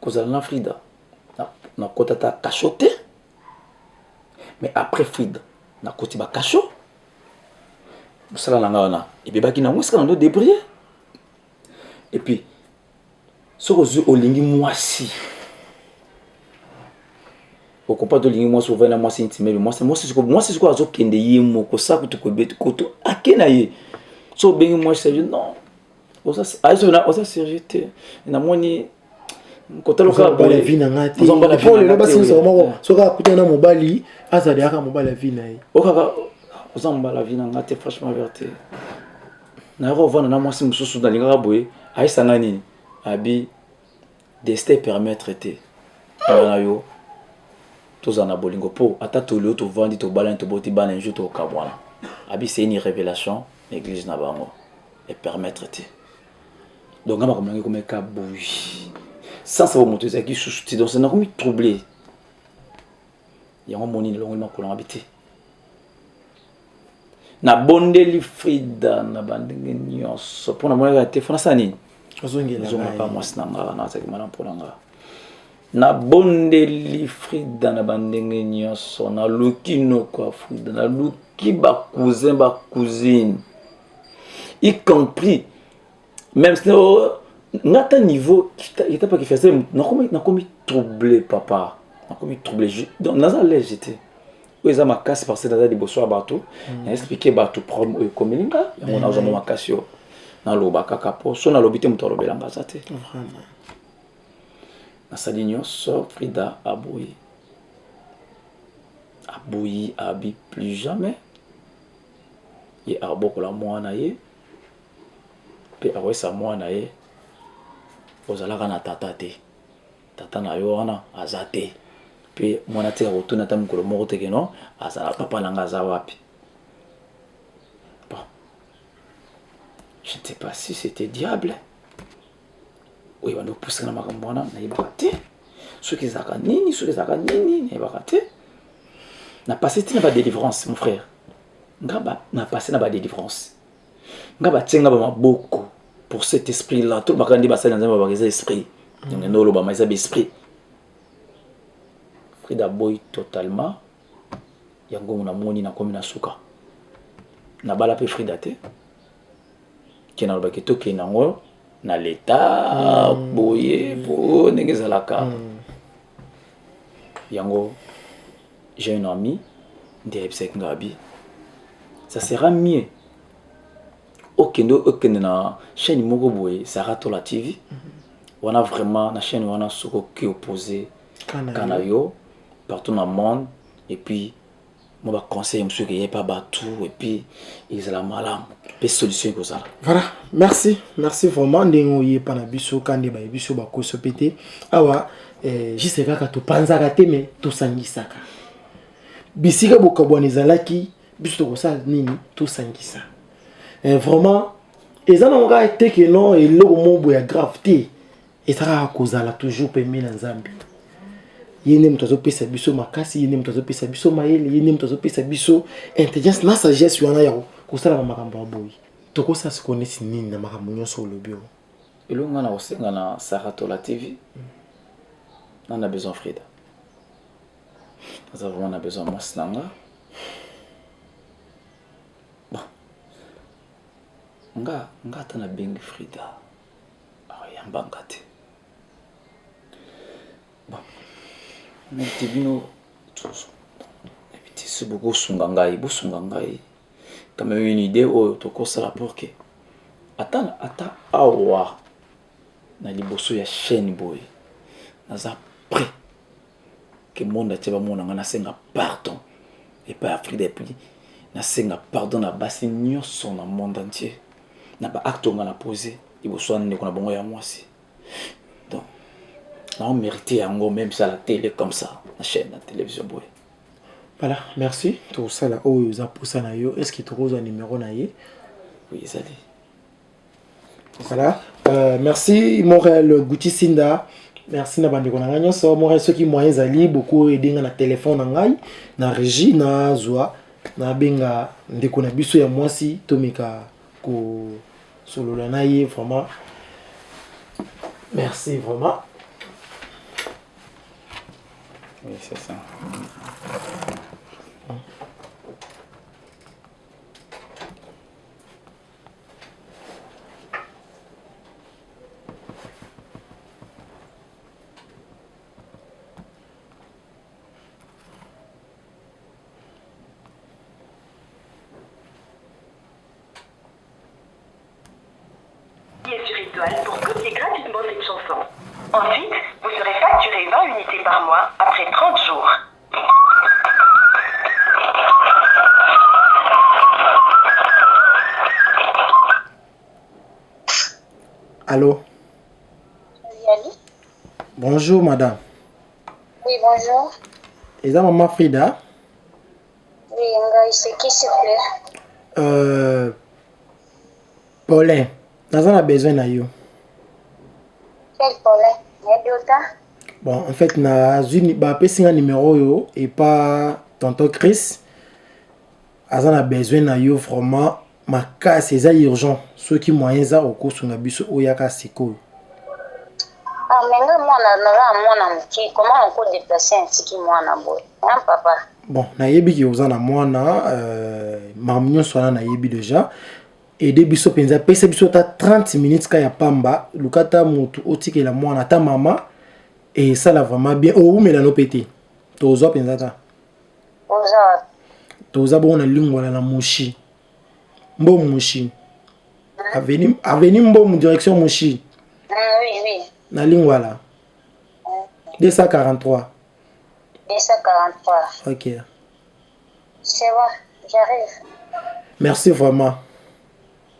kozala na Frida nakota ta kasho te mais après Frida nakoti bakasho mosala na nga wana ebebaki nango esika na ndo débrouiller et puis soki ozwi olingi mwasi okopa to olingi mwasi ovai na mwasi intimele mwasi sikoyo azokende ye moko sa kutu kobeti koto ake na ye so obengi mwasi savi non oza serge te namoni kotala vie na nga te po lelo basilisa moko soki akutana na mobali azali aka mobali ya vie na ye okaka oza mobali ya vie na nga te franchement vérité nayaka ovanda na mwasi mosusu nalingaka boye ayesanga nini abi destin permettre te na yo toza na bolingo po ata tolio tovandi tobalani toboti bana un jour tokabwana abi c'est une révélation l'église na bango et permettre te donc ngama komangi komeka bougie sans savoir moto ezaki susu donc c'est na komi troublé yango moni longo makolo ngabite na bondeli Frida na bandenge nyonso pona mona te fona sani ozongela pas moi sinanga na tsaki mana pona nga na bondeli Frida na bandenge nyonso na lukino kwa Frida na luki ba cousine y compris même si ngata niveau il était pas qui faisait na komi troublé papa na komi troublé donc naza l'aise j'étais eza makasi parce que naza liboso ya bato na expliquer bato problème oyo komelinga yango na ozama makasi yo na loba kaka po so na lobi te moto alobelanga za te nasali nyonso Frida aboyi abi plus jamais ye abokola mwana ye mpe akoyesa mwana ye ozalaka na tata te tata na yo wana aza te mpe mwana tika kotuna ata mokolo moko teke no azala papa nanga aza wapi bon je ne sais pas si c'était diable oyo bandi kopusaka na makambo wana nayebaka te soki ezalaka nini nayebaka te na passé ti na badélivrance mon frère nga na passé na badélivrance nga batienga bamaboko pour cet esprit là tout bakandi basali nzambe babakeza esprit ndenge noloba ma eza esprit Frida boy totalement yango na moni na komi na suka na bala pe Frida te ki na lobaki to ki nango na l'état boye po ndenge ezalaka yango j'ai un ami ndeyebisaki ngabi ça sera mieux okende na chaîne moko boye Sarah Tola TV on a vraiment na chaîne wana soko qui opposé Kanayo partout dans le monde et puis moi ba conseil monsieur qu'il y a pas batou et puis ils la malam des solutions comme ça voilà merci vraiment ndengo ye pana biso kande ba biso ba koso pété awa juste kaka to panzaka te mais to sangisaka bisika bokabwana ezalaki biso to kosa nini to sangisa vraiment ezana nga teke non et le mombo ya grave te ezaka kozala toujours pemé na nzambe yene mutazo pesa biso makasi yene mutazo pesa biso mayele yene mutazo pesa biso intelligence na sagesse wana ya kosala makambo ya boyi tokosa se connaître nini na makambo nyonso lobio elonga na osenga na Sarah Tola TV on a besoin Frida nous avons besoin moi sinanga nga tana bengi Frida yambanga te bon mais tibino tous ebiti se beaucoup sunga ngai quand même une idée oyo tokosala pour que ata awa na liboso ya chaîne boy naza prêt que monde atie bamona nga nasenga pardon et pas Frida et puis nasenga pardon na basi nyonso na monde entier na ba acte on a posé il faut soit ne qu'on a bon ya moi aussi donc là on mérite yango même ça la télé comme ça la chaîne la télévision boy voilà merci tout ça là oyo za poussa na yo est-ce que tu as un numéro na ye oui ça dit voilà merci Montréal Guti Sinda merci na bande kona nganyo so Montréal ceux qui moyens ali beaucoup aider na téléphone na ngai na régie na zwa na benga ndeko na biso ya mwasi tomika ko solo la naie vraiment merci vraiment oui c'est ça pour copier gratuitement cette chanson. Ensuite, vous serez facturé 20 unités par mois après 30 jours. Allô? Oui, bonjour madame. Bonjour. Et ça, maman Frida? Oui, c'est qui s'il vous plaît? Paulin, nous avons besoin de you. Quel Paulin? Yadota? Bon, en fait, nous avons un numéro et pas tonton Chris. Nous avons besoin de you vraiment. Ma cas, c'est urgent. Ceux qui moyens ça au cours de la bus ou yaka siko. Ah, mais moi, comment on peut déplacer un petit moi na boy? Hein, papa? Bon, na yebi ki ozana mwana mamnyo swana na yebi déjà. Et des biso penza pesa biso ta 30 minutes ka ya pamba, lukata mutu otike la mwana ta mama et ça là vraiment bien. Oh, mais la no pété. Tozo penza ta. Oza. Tozo bon na lingwa la mushi. Mbo mushi. Aveni mbo mu direction mushi. Oui, oui. Na lingwa la. 243. 243. OK. C'est bon, j'arrive. Merci vraiment.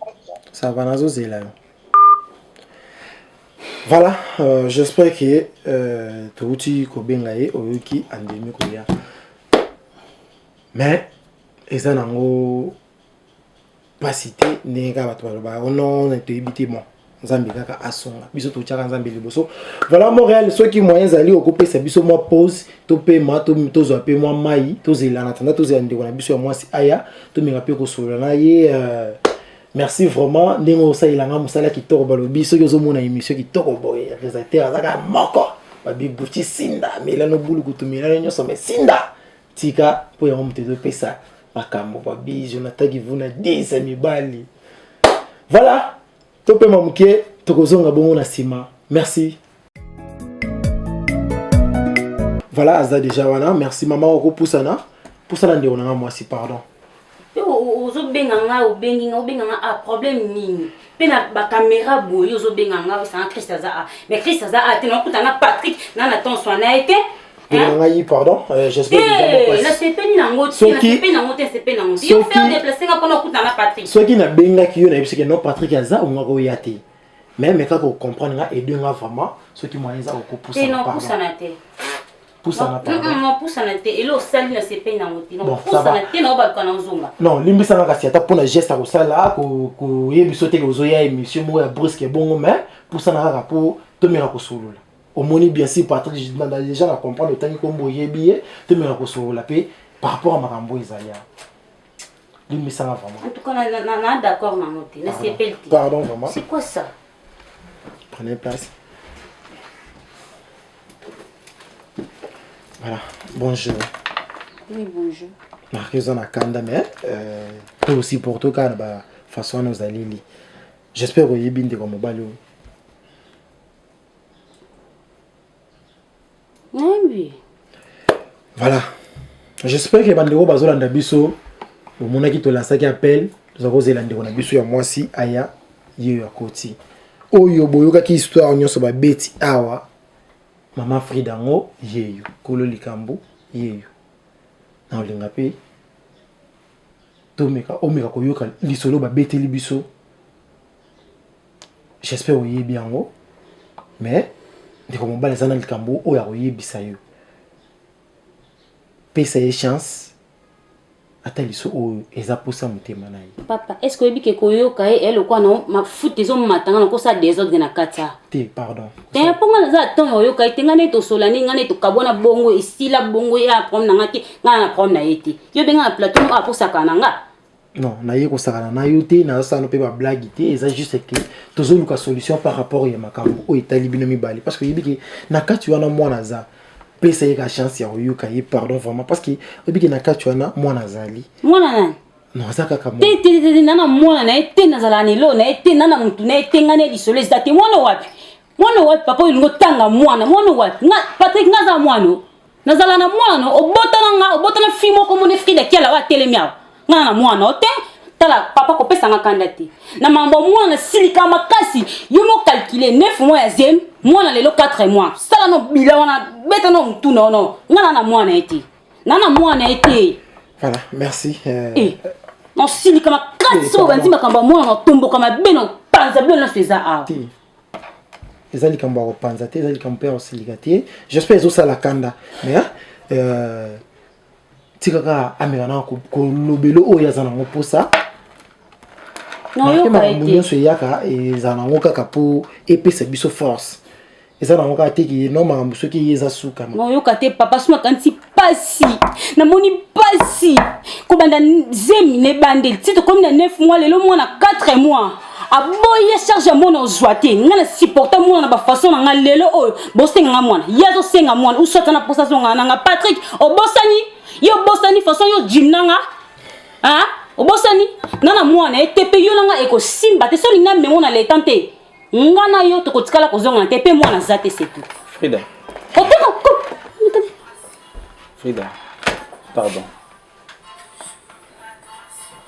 Okay. Ça va nazo zela. Voilà, j'espère que touti kobengaye oyoki andemi koya. Mais eza nango pas cité nega bato ba non te éviter bon. Nzambe kaka asonga biso to tchaka nzambe liboso. Voilà Montréal ceux qui moyens ali occuper sa biso moi pause to paiement to zo pe moi mai to zela na tanda to zela ndeko na biso ya moi si aya to menga pe ko solo na ye merci vraiment ndingo sa ilanga musala kitoko balobi soki ozomona émission kitoko boye réalisateur azaka moko babi buti sinda melano bulu kutumela nyoso mais sinda tika po ya mte to pesa makambo babi Jonathan Kivuna 10 mibali. Voilà topé mamuke tokozonga bongo na sima. Merci. Voilà aza déjà wana merci maman oko pusana ndeko na moi si pardon. Ozobenga a problème nini pena ba caméra boyo ozobenga ça Christ aza mais Christ aza te na kutana Patrick na attention na été pardon j'espère que la CP ni nango CP nango yo faire déplacer nga pona kutana Patrick ceux qui na benga ki yo na bisque non Patrick aza on nga ko yate mais quand on comprendre nga et deux nga vraiment ceux qui moyens za ko pousser non poussa na te poussa na pardon non poussa na te et lo sali na CP nango te non poussa na te na ba kana nzonga non limbisa nga kasi ata pona geste ko sala ko yebiso te ko zoya émission mo ya brusque bongo mais poussa na ka po to mira ko solola au moni bien si Patrick je demande les gens à comprendre le temps comme boyebié te mira ko solola pe par rapport à makambo ezaya limbisa nga vraiment en tout cas na d'accord na note na CP pardon vraiment c'est quoi ça prenez place. Voilà, bonjour. Oui, bonjour. Marquez en Akanda, mais toi aussi pour toi, quand bah façon nous allons. J'espère que vous avez bien de comme balou. Oui. Voilà. J'espère que bandeko bazolanda biso au mona ki to lança qui appelle nous avons zélande on a biso ya mwasi aya ye ya koti. Oyo boyoka ki histoire nyonso ba beti awa. Maman Frida ngo yeyo kolo likambo yeyo na olinga pe tomeka omeka koyoka lisolo ba beteli biso. J'espère que bien ngo mais ndeko mobala zana likambo oya koyebisa yo pesa ye chance ata liso oyo eza posa motema na ye. Papa, est-ce que bike koyoka elle quoi non ma foot ezo matanga na ko sa désordre na kata. Te pardon. Te ponga za ton yoka tenga ne to solani ngane to kabona bongo estila bongo ya prom na ngati ngana prom na yeti. Yo benga na plateau a pour sakana nga. Non, na ye ko sakana na yo te na sa no pe ba blague te eza juste que tozo luka solution par rapport ya makambo o etali bino mibali parce que yebiki na kati wana mwana za pesa ye ka chance ya yoka ye pardon vraiment parce que yebiki na kati wana mwana zali. Mwana nani? Non, ça kaka mo. Te nana mwana na ete na zala ni lo na ete nana mutu na ete ngane lisolo zate mwana wapi? Mwana wapi papa ulingo tanga mwana wapi? Nga Patrick ngaza mwana. Nazala na mwana obotana fimo ko mone Frida kiala wa telemia. Nga na mwana ote tala papa ko pesa nga kandati. Na mambo mwana silika makasi yomo calculer 9 mois ya zem mwana lelo 4 mois. Sala no bila wana beta no mutu no. Nga na mwana ete. Nana mwana ete. Voilà, merci. Non, si comme quand so banzi makamba mwana tombo kama beno panza beno seza a. eza likambo ya kopanza te eza likambo mpe ya kosilika te j'espère ezosala kanda mais tikaka ameka na kolobelo oyo aza nango mposa makambo nyonso eyaka eza nango kaka mpo epesa biso force eza nango kaka teki no makambo soki ye eza suka nayoka te papa so makanisi pasi namoni pasi kobanda zemi nebandeli ti tokomi na 9 mois lelo mwana 4 mois aboye charge ya mwana ozwa te nga na supporta mwana na bafaçon na nga lelo oyo bosenga nga mwana ye azosenga mwana usota na posa zonga nanga Patrick obosani ye obosani façon yo jimnanga obosani nana mwana etepe yo nanga ekosimba te so linga memo na leta te nga na yo tokotikala kozonga te pe mwana za te c'est tout Frida Frida pardon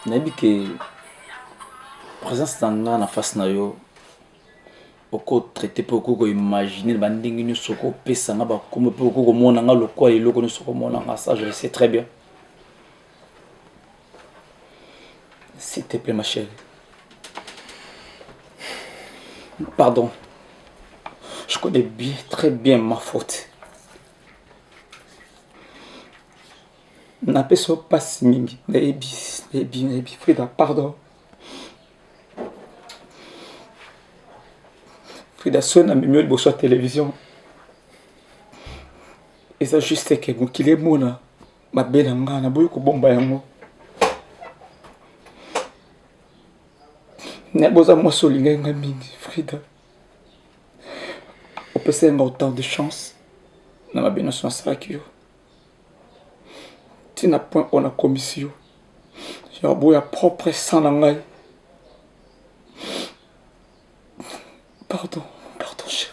nayebi ke présence na na face na yo oko traité pe oko imaginer bandingi nyonso ko pesa nga ba comme pe oko mona nga lokwa eloko nyonso ko mona nga ça je le sais très bien s'il te plaît ma chérie pardon je connais bien très bien ma faute n'a pas so passe mingi nayebi Frida pardon Frida so na mimio liboso ya télévision eza juste ke mokili emona mabe na nga naboyi kobomba yango naboza mwasi olingai nga mingi Frida opesa nga autant de chance na mabe nyonso nasalaki yo tina point on a commission ya boya propre sang na ngai pardon chérie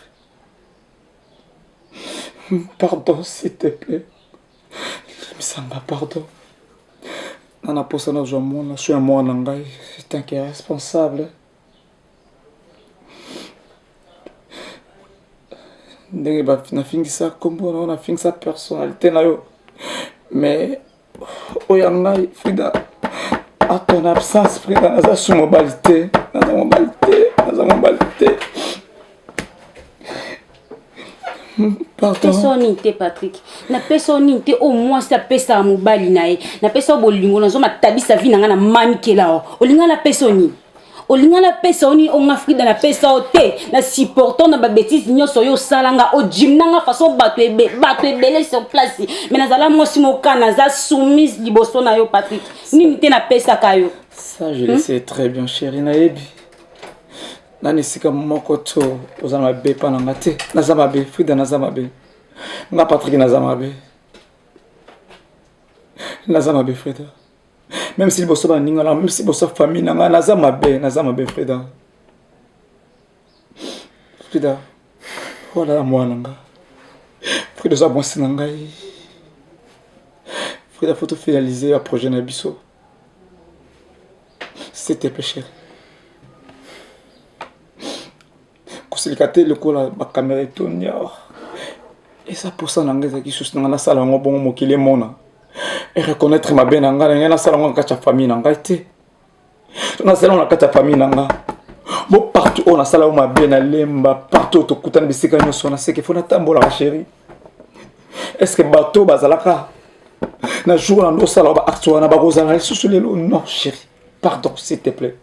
pardon s'il te plaît misanga pardon nana posa na zwa mwana so ya mwana ngai c'est un qui est responsable ndenge nafingisa kombo na nafingisa personnalité na yo mais oyo ngai Frida à ton absence Frida naza sous mobilité Personne te Patrick na personne te au moins ça pesa mobali nae na pesa bolingo na zo matabisa vi nanga na mami kela olinga na personne olinga na personne on Afrika na pesa ote na supportant na ba bêtise nyonso yo salanga o jimnanga façon bato ebele sur place mais nazala mosi mokana za soumise liboso na yo Patrick nini te na pesa kayo ça je le sais très bien chérie nayebi nani sika moko to ozana mabe pa nanga te naza mabe Frida naza mabe nga Patrick naza mabe Frida même si bosso ba ninga même si bosso famille nanga naza mabe Frida voilà moi nanga Frida za bon sinanga Frida faut finaliser un projet na biso c'était péché kusilikate lokola ba caméra tonia et ça pour ça nanga qui sous nanga na sala ngo bongo mokile mona et reconnaître ma ben nanga na sala ngo kacha famille nanga te na sala ngo kacha famille nanga bo partout on a sala ma ben na lemba partout to kutana bisika nyonso na seke fona tambola chérie est-ce que bateau bazalaka na jour na ndo sala ba acte wana ba kozana sous lelo non chérie pardon s'il te plaît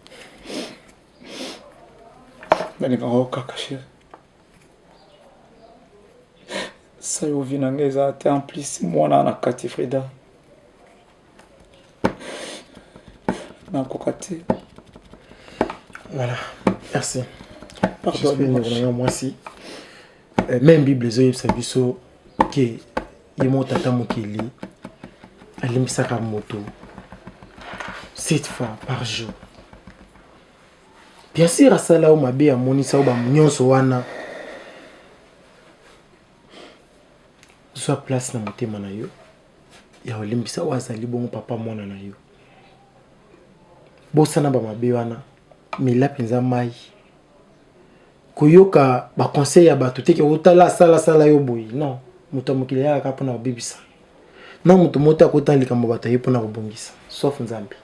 Benega kaka chérie. Ça yo vinanga eza te en plus mwana na kati Frida. Na kokate. Voilà. Merci. Pardon moi si même Bible zo yebisa biso ke yemo tata mokili alimbisaka moto 7 fois par jour. Bien sûr asala o mabe ya monisa o ba nyonso wana soit place na motema na yo ya olimbisa o azali bongo papa mwana na yo bosana ba mabe wana mila penza mai koyoka ba conseil ya bato teke otala sala yo boyi non moto mokili ya ka pona bibisa non moto mota kota likambo bato ye pona kobongisa sauf nzambe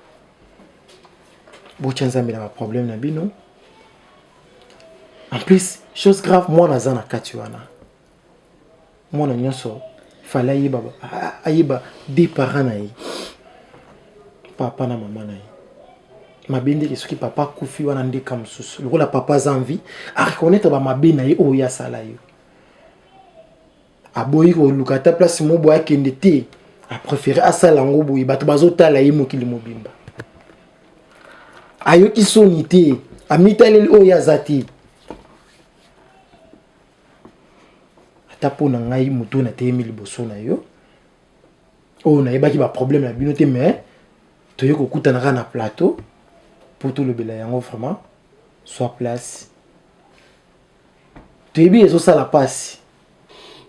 bocha nzambe na ba problème na bino En plus, chose grave, moi naza na kati wana. Moi na nyonso fallait ayiba des parents na ye. Papa na maman na ye. Mabende ki papa kufi wana ndeka mususu. Lokola papa za envie a reconnaître ba mabe na ye o ya sala yo. Aboyi ko lukata place mo boya kende te. A préféré asala ngo boyi bato bazotala ye mokili mobimba. Ayo ki sonité, amitali o ya zati. Tapo na ngai mutu na temi liboso na yo. Oh na yeba ki ba problème na bino te mais toyo ko kutana na plateau pour tout le bela yango vraiment soit place. Toyebi ezo sala passe.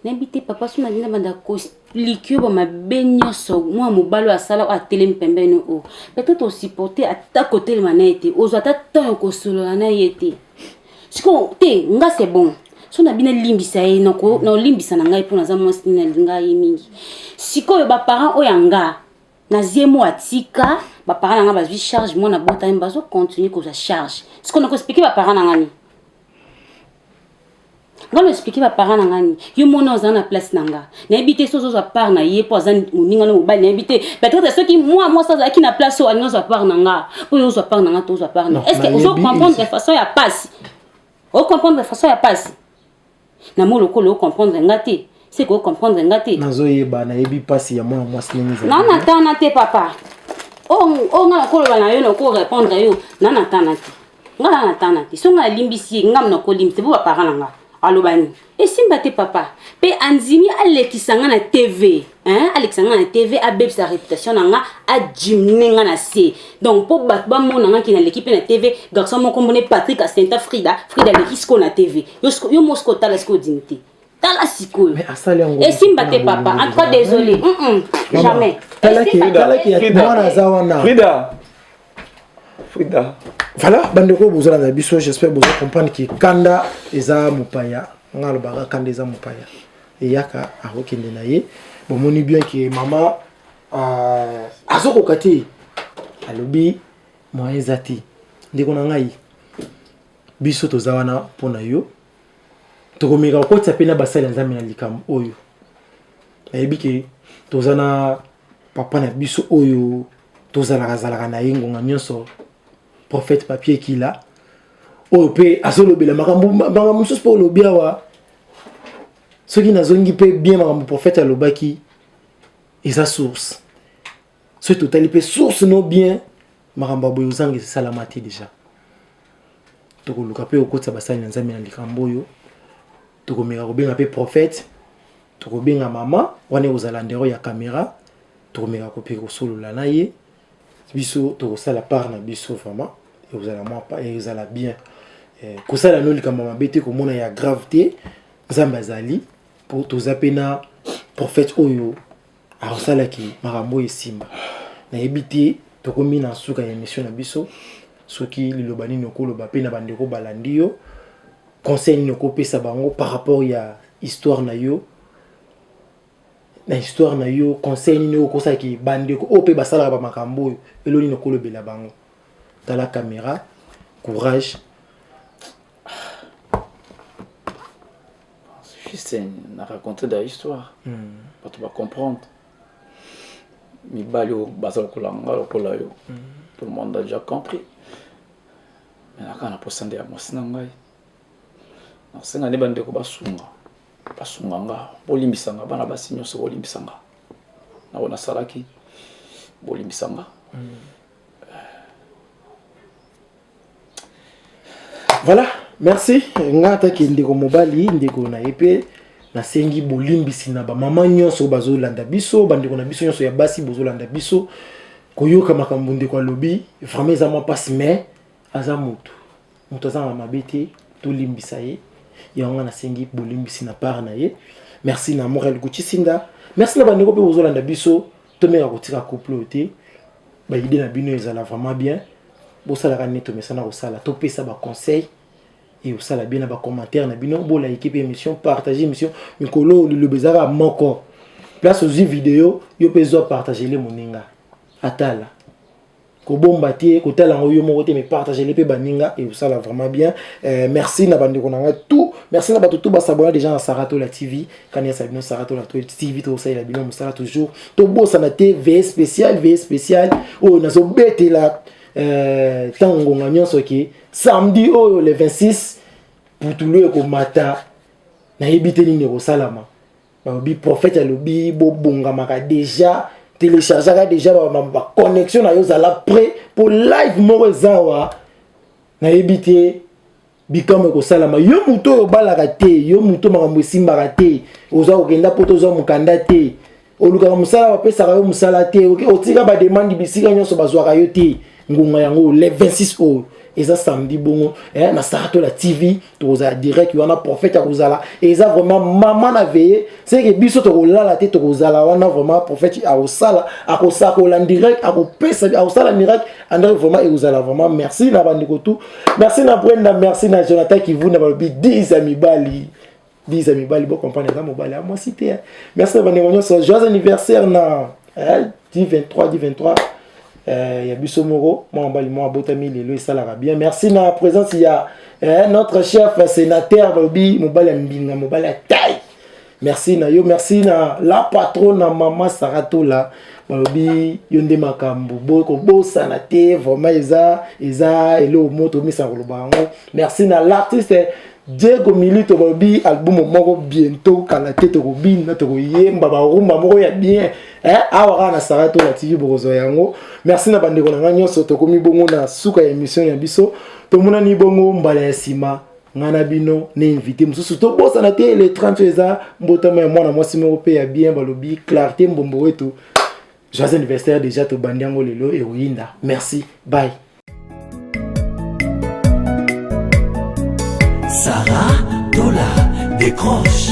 N'habite papa suna dina banda ko expliquer ba mabenyo so moi mobalo asala a télé mpembeno o. Peut-être au supporter à ta côté le manete. Ozo ata tan ko solo na yete. Siko te nga c'est bon. So na bina limbisa ye noko na limbisa na ngai pona za mwasi na ngai mingi. Siko ba parents oyanga na ziemo atika ba parents nga bazwi charge moi na bota mbazo continuer ko za charge. Siko na ko expliquer ba parents ngani. Ngalo expliquer ba parents ngani. Yo mona oza na place nanga. Na habiter sozo za part na ye po za moninga no ba na habiter. Peut-être ceux qui moi ça za ki na place o alino za part nanga. Po yo za part nanga to za part. Est-ce que vous comprendre de façon ya passe? Vous comprendre de façon ya passe? Na mo lokolo comprendre ngate c'est ko comprendre ngate nazo yeba na yebi pasi ya mwana mwasi nini na natana te papa o nga ko bana yo na ko répondre yo na natana te nga na natana te so nga limbisi ngam na ko limte bo parents nga alobani et simba te papa pe anzimi alekisanga na TV hein alekisanga na TV a beb sa réputation nga a jimninga na se donc pour ba mona nga ki na l'équipe na TV garçon mon komone Patrick Asenta Frida lekisko na TV yo mosko tala sko dignité tala siko mais asali yango et simba te papa en tout cas désolé jamais tala ki ya mwana za wana Frida voilà bandeko bozala na biso j'espère bozo comprendre ki kanda eza mupaya ngalo baga kanda eza mupaya et yaka akokende na ye bomoni bien que maman azoko kati alobi moyen zati ndeko na ngai biso toza wana pona yo tokomeka kokotisa pe na basali ya nzambe na likambo oyo nayebi ke toza na papa na biso oyo tozalaka na ye ngonga nyonso prophète papier kila oyo pe azolobela makambo mosusu mpo olobi awa soki nazongi mpe bien makambo prophète alobaki eza source soki totali mpe source no bien makambo boye ozanga esalama te déjà tokoluka mpe kokotisa basali na nzambe na likambo oyo tokomeka kobenga mpe prophète tokobenga mama wana kozala ndero ya caméra tokomeka kope kosolola na ye biso tokosala part na biso vraiment ezala bien kosala no likambo mabe te komona ya grave te nzambe azali po toza mpe na prophète oyo akosalaki makambo esimba nayebi te tokomi na suka ya émission na biso soki liloba nini okoloba mpe na bandeko balandi yo conseil nini okopesa bango par rapport ya histoire na yo conseil nini okosalaki bandeko oyo mpe basalaka bamakambo oyo elo nini okolobela bango tala caméra courage juste na raconter de l'histoire bato ba comprendre mibali oyo baza lokola nga lokola yo tout le monde a déjà compris mais naka na posande ya mwasi na ngai nasenga nde bandeko basunga nga bolimbisa nga bana basi nyonso bolimbisa nga nawo nasalaki bolimbisa nga voilà merci nga ataki ndeko mobali ndeko na ye mpe nasengi bolimbisi na bamama nyonso bazolanda biso bandeko na biso nyonso ya basi bozolanda biso koyoka makambo ndeko alobi vraiment eza mwa mpasi mais aza moto aza na mabe te tolimbisa ye yango nasengi bolimbisi na part na ye merci na Morel Guchisinda merci na bandeko mpe bozolanda biso tomeka kotika couple oyo te baide na bino ezala vraiment bien bosalaka nini tomesana kosala topesa baconseil et osala bien na bacommentaire na bino bola équipe émission partager émission mikolo liloba ezaka moko place ozwi vidéo yo mpe ezwa partager le moninga atala kobomba te kotala ngo yo moko te mais partager les pe baninga et ça là vraiment bien. Merci na bande konanga tout. Merci na batu tout ba s'abonner déjà à Sarato la TV. Quand il y a Sabino Sarato la TV to ça il a bien musala toujours. To bossa na TV spécial oh na zo bete la tango nganyonso ki samedi oh le 26 pour tout le ko mata na yebite ni ko salama. Ba prophète ya lobi bo bonga maka déjà télécharger déjà ba connexion na yo zala prêt pour live mo zawa na yebite bikamo ko salama yo muto yo balaka te yo muto makambo simbaka te oza okenda poto oza mukanda te oluka musala ba pesa yo musala te otika ba demande bisika nyonso bazwaka yo te ngunga yango le 26 o eza samedi bongo na Sarato la TV toza direct yo na prophète ya kozala eza vraiment maman na veillé c'est que biso to kolala te to kozala wana vraiment prophète a osala akosaka en direct akopesa akosala miracle andré vraiment et kozala vraiment merci na bandiko tout merci na Brenda merci na Jonathan qui vous na balobi 10 amis bali 10 amis bali bon comprendre ça mobali à moi cité merci na bandiko nyonso joyeux anniversaire na 23 il y a Bissomoro, moi Botami, Lelo et Salara bien. Merci na présence, il y a notre chef sénateur Bobby, Mobala Mbinga, Mobala Taille. Merci na yo, merci na la patronne na maman Sarato là. Bobby, Yonde Makambo, Bo Sanate, vraiment Eza, Elo Moto Misarolobango. Merci na l'artiste Diego Milito Bobby, album moko bientôt, Kanate Torobi, Natoro Yemba, Rumba Moko ya bien. Awara na Sarato la TV Borozo yango. Merci na bandeko na nyonso tokomi bongo na suka ya émission ya biso. Tomona ni bongo mbala ya sima ngana bino ne invité mususu to bossa na te le 30 eza mbotama ya mwana mwasi moko pe ya bien balobi clarté mbombo wetu. Joyeux anniversaire déjà to bandiango lelo e oyinda. Merci. Bye. Sarah Dola décroche.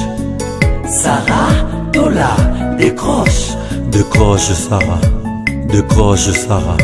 Sarah Dola décroche. Décroche Sarah. Décroche Sarah.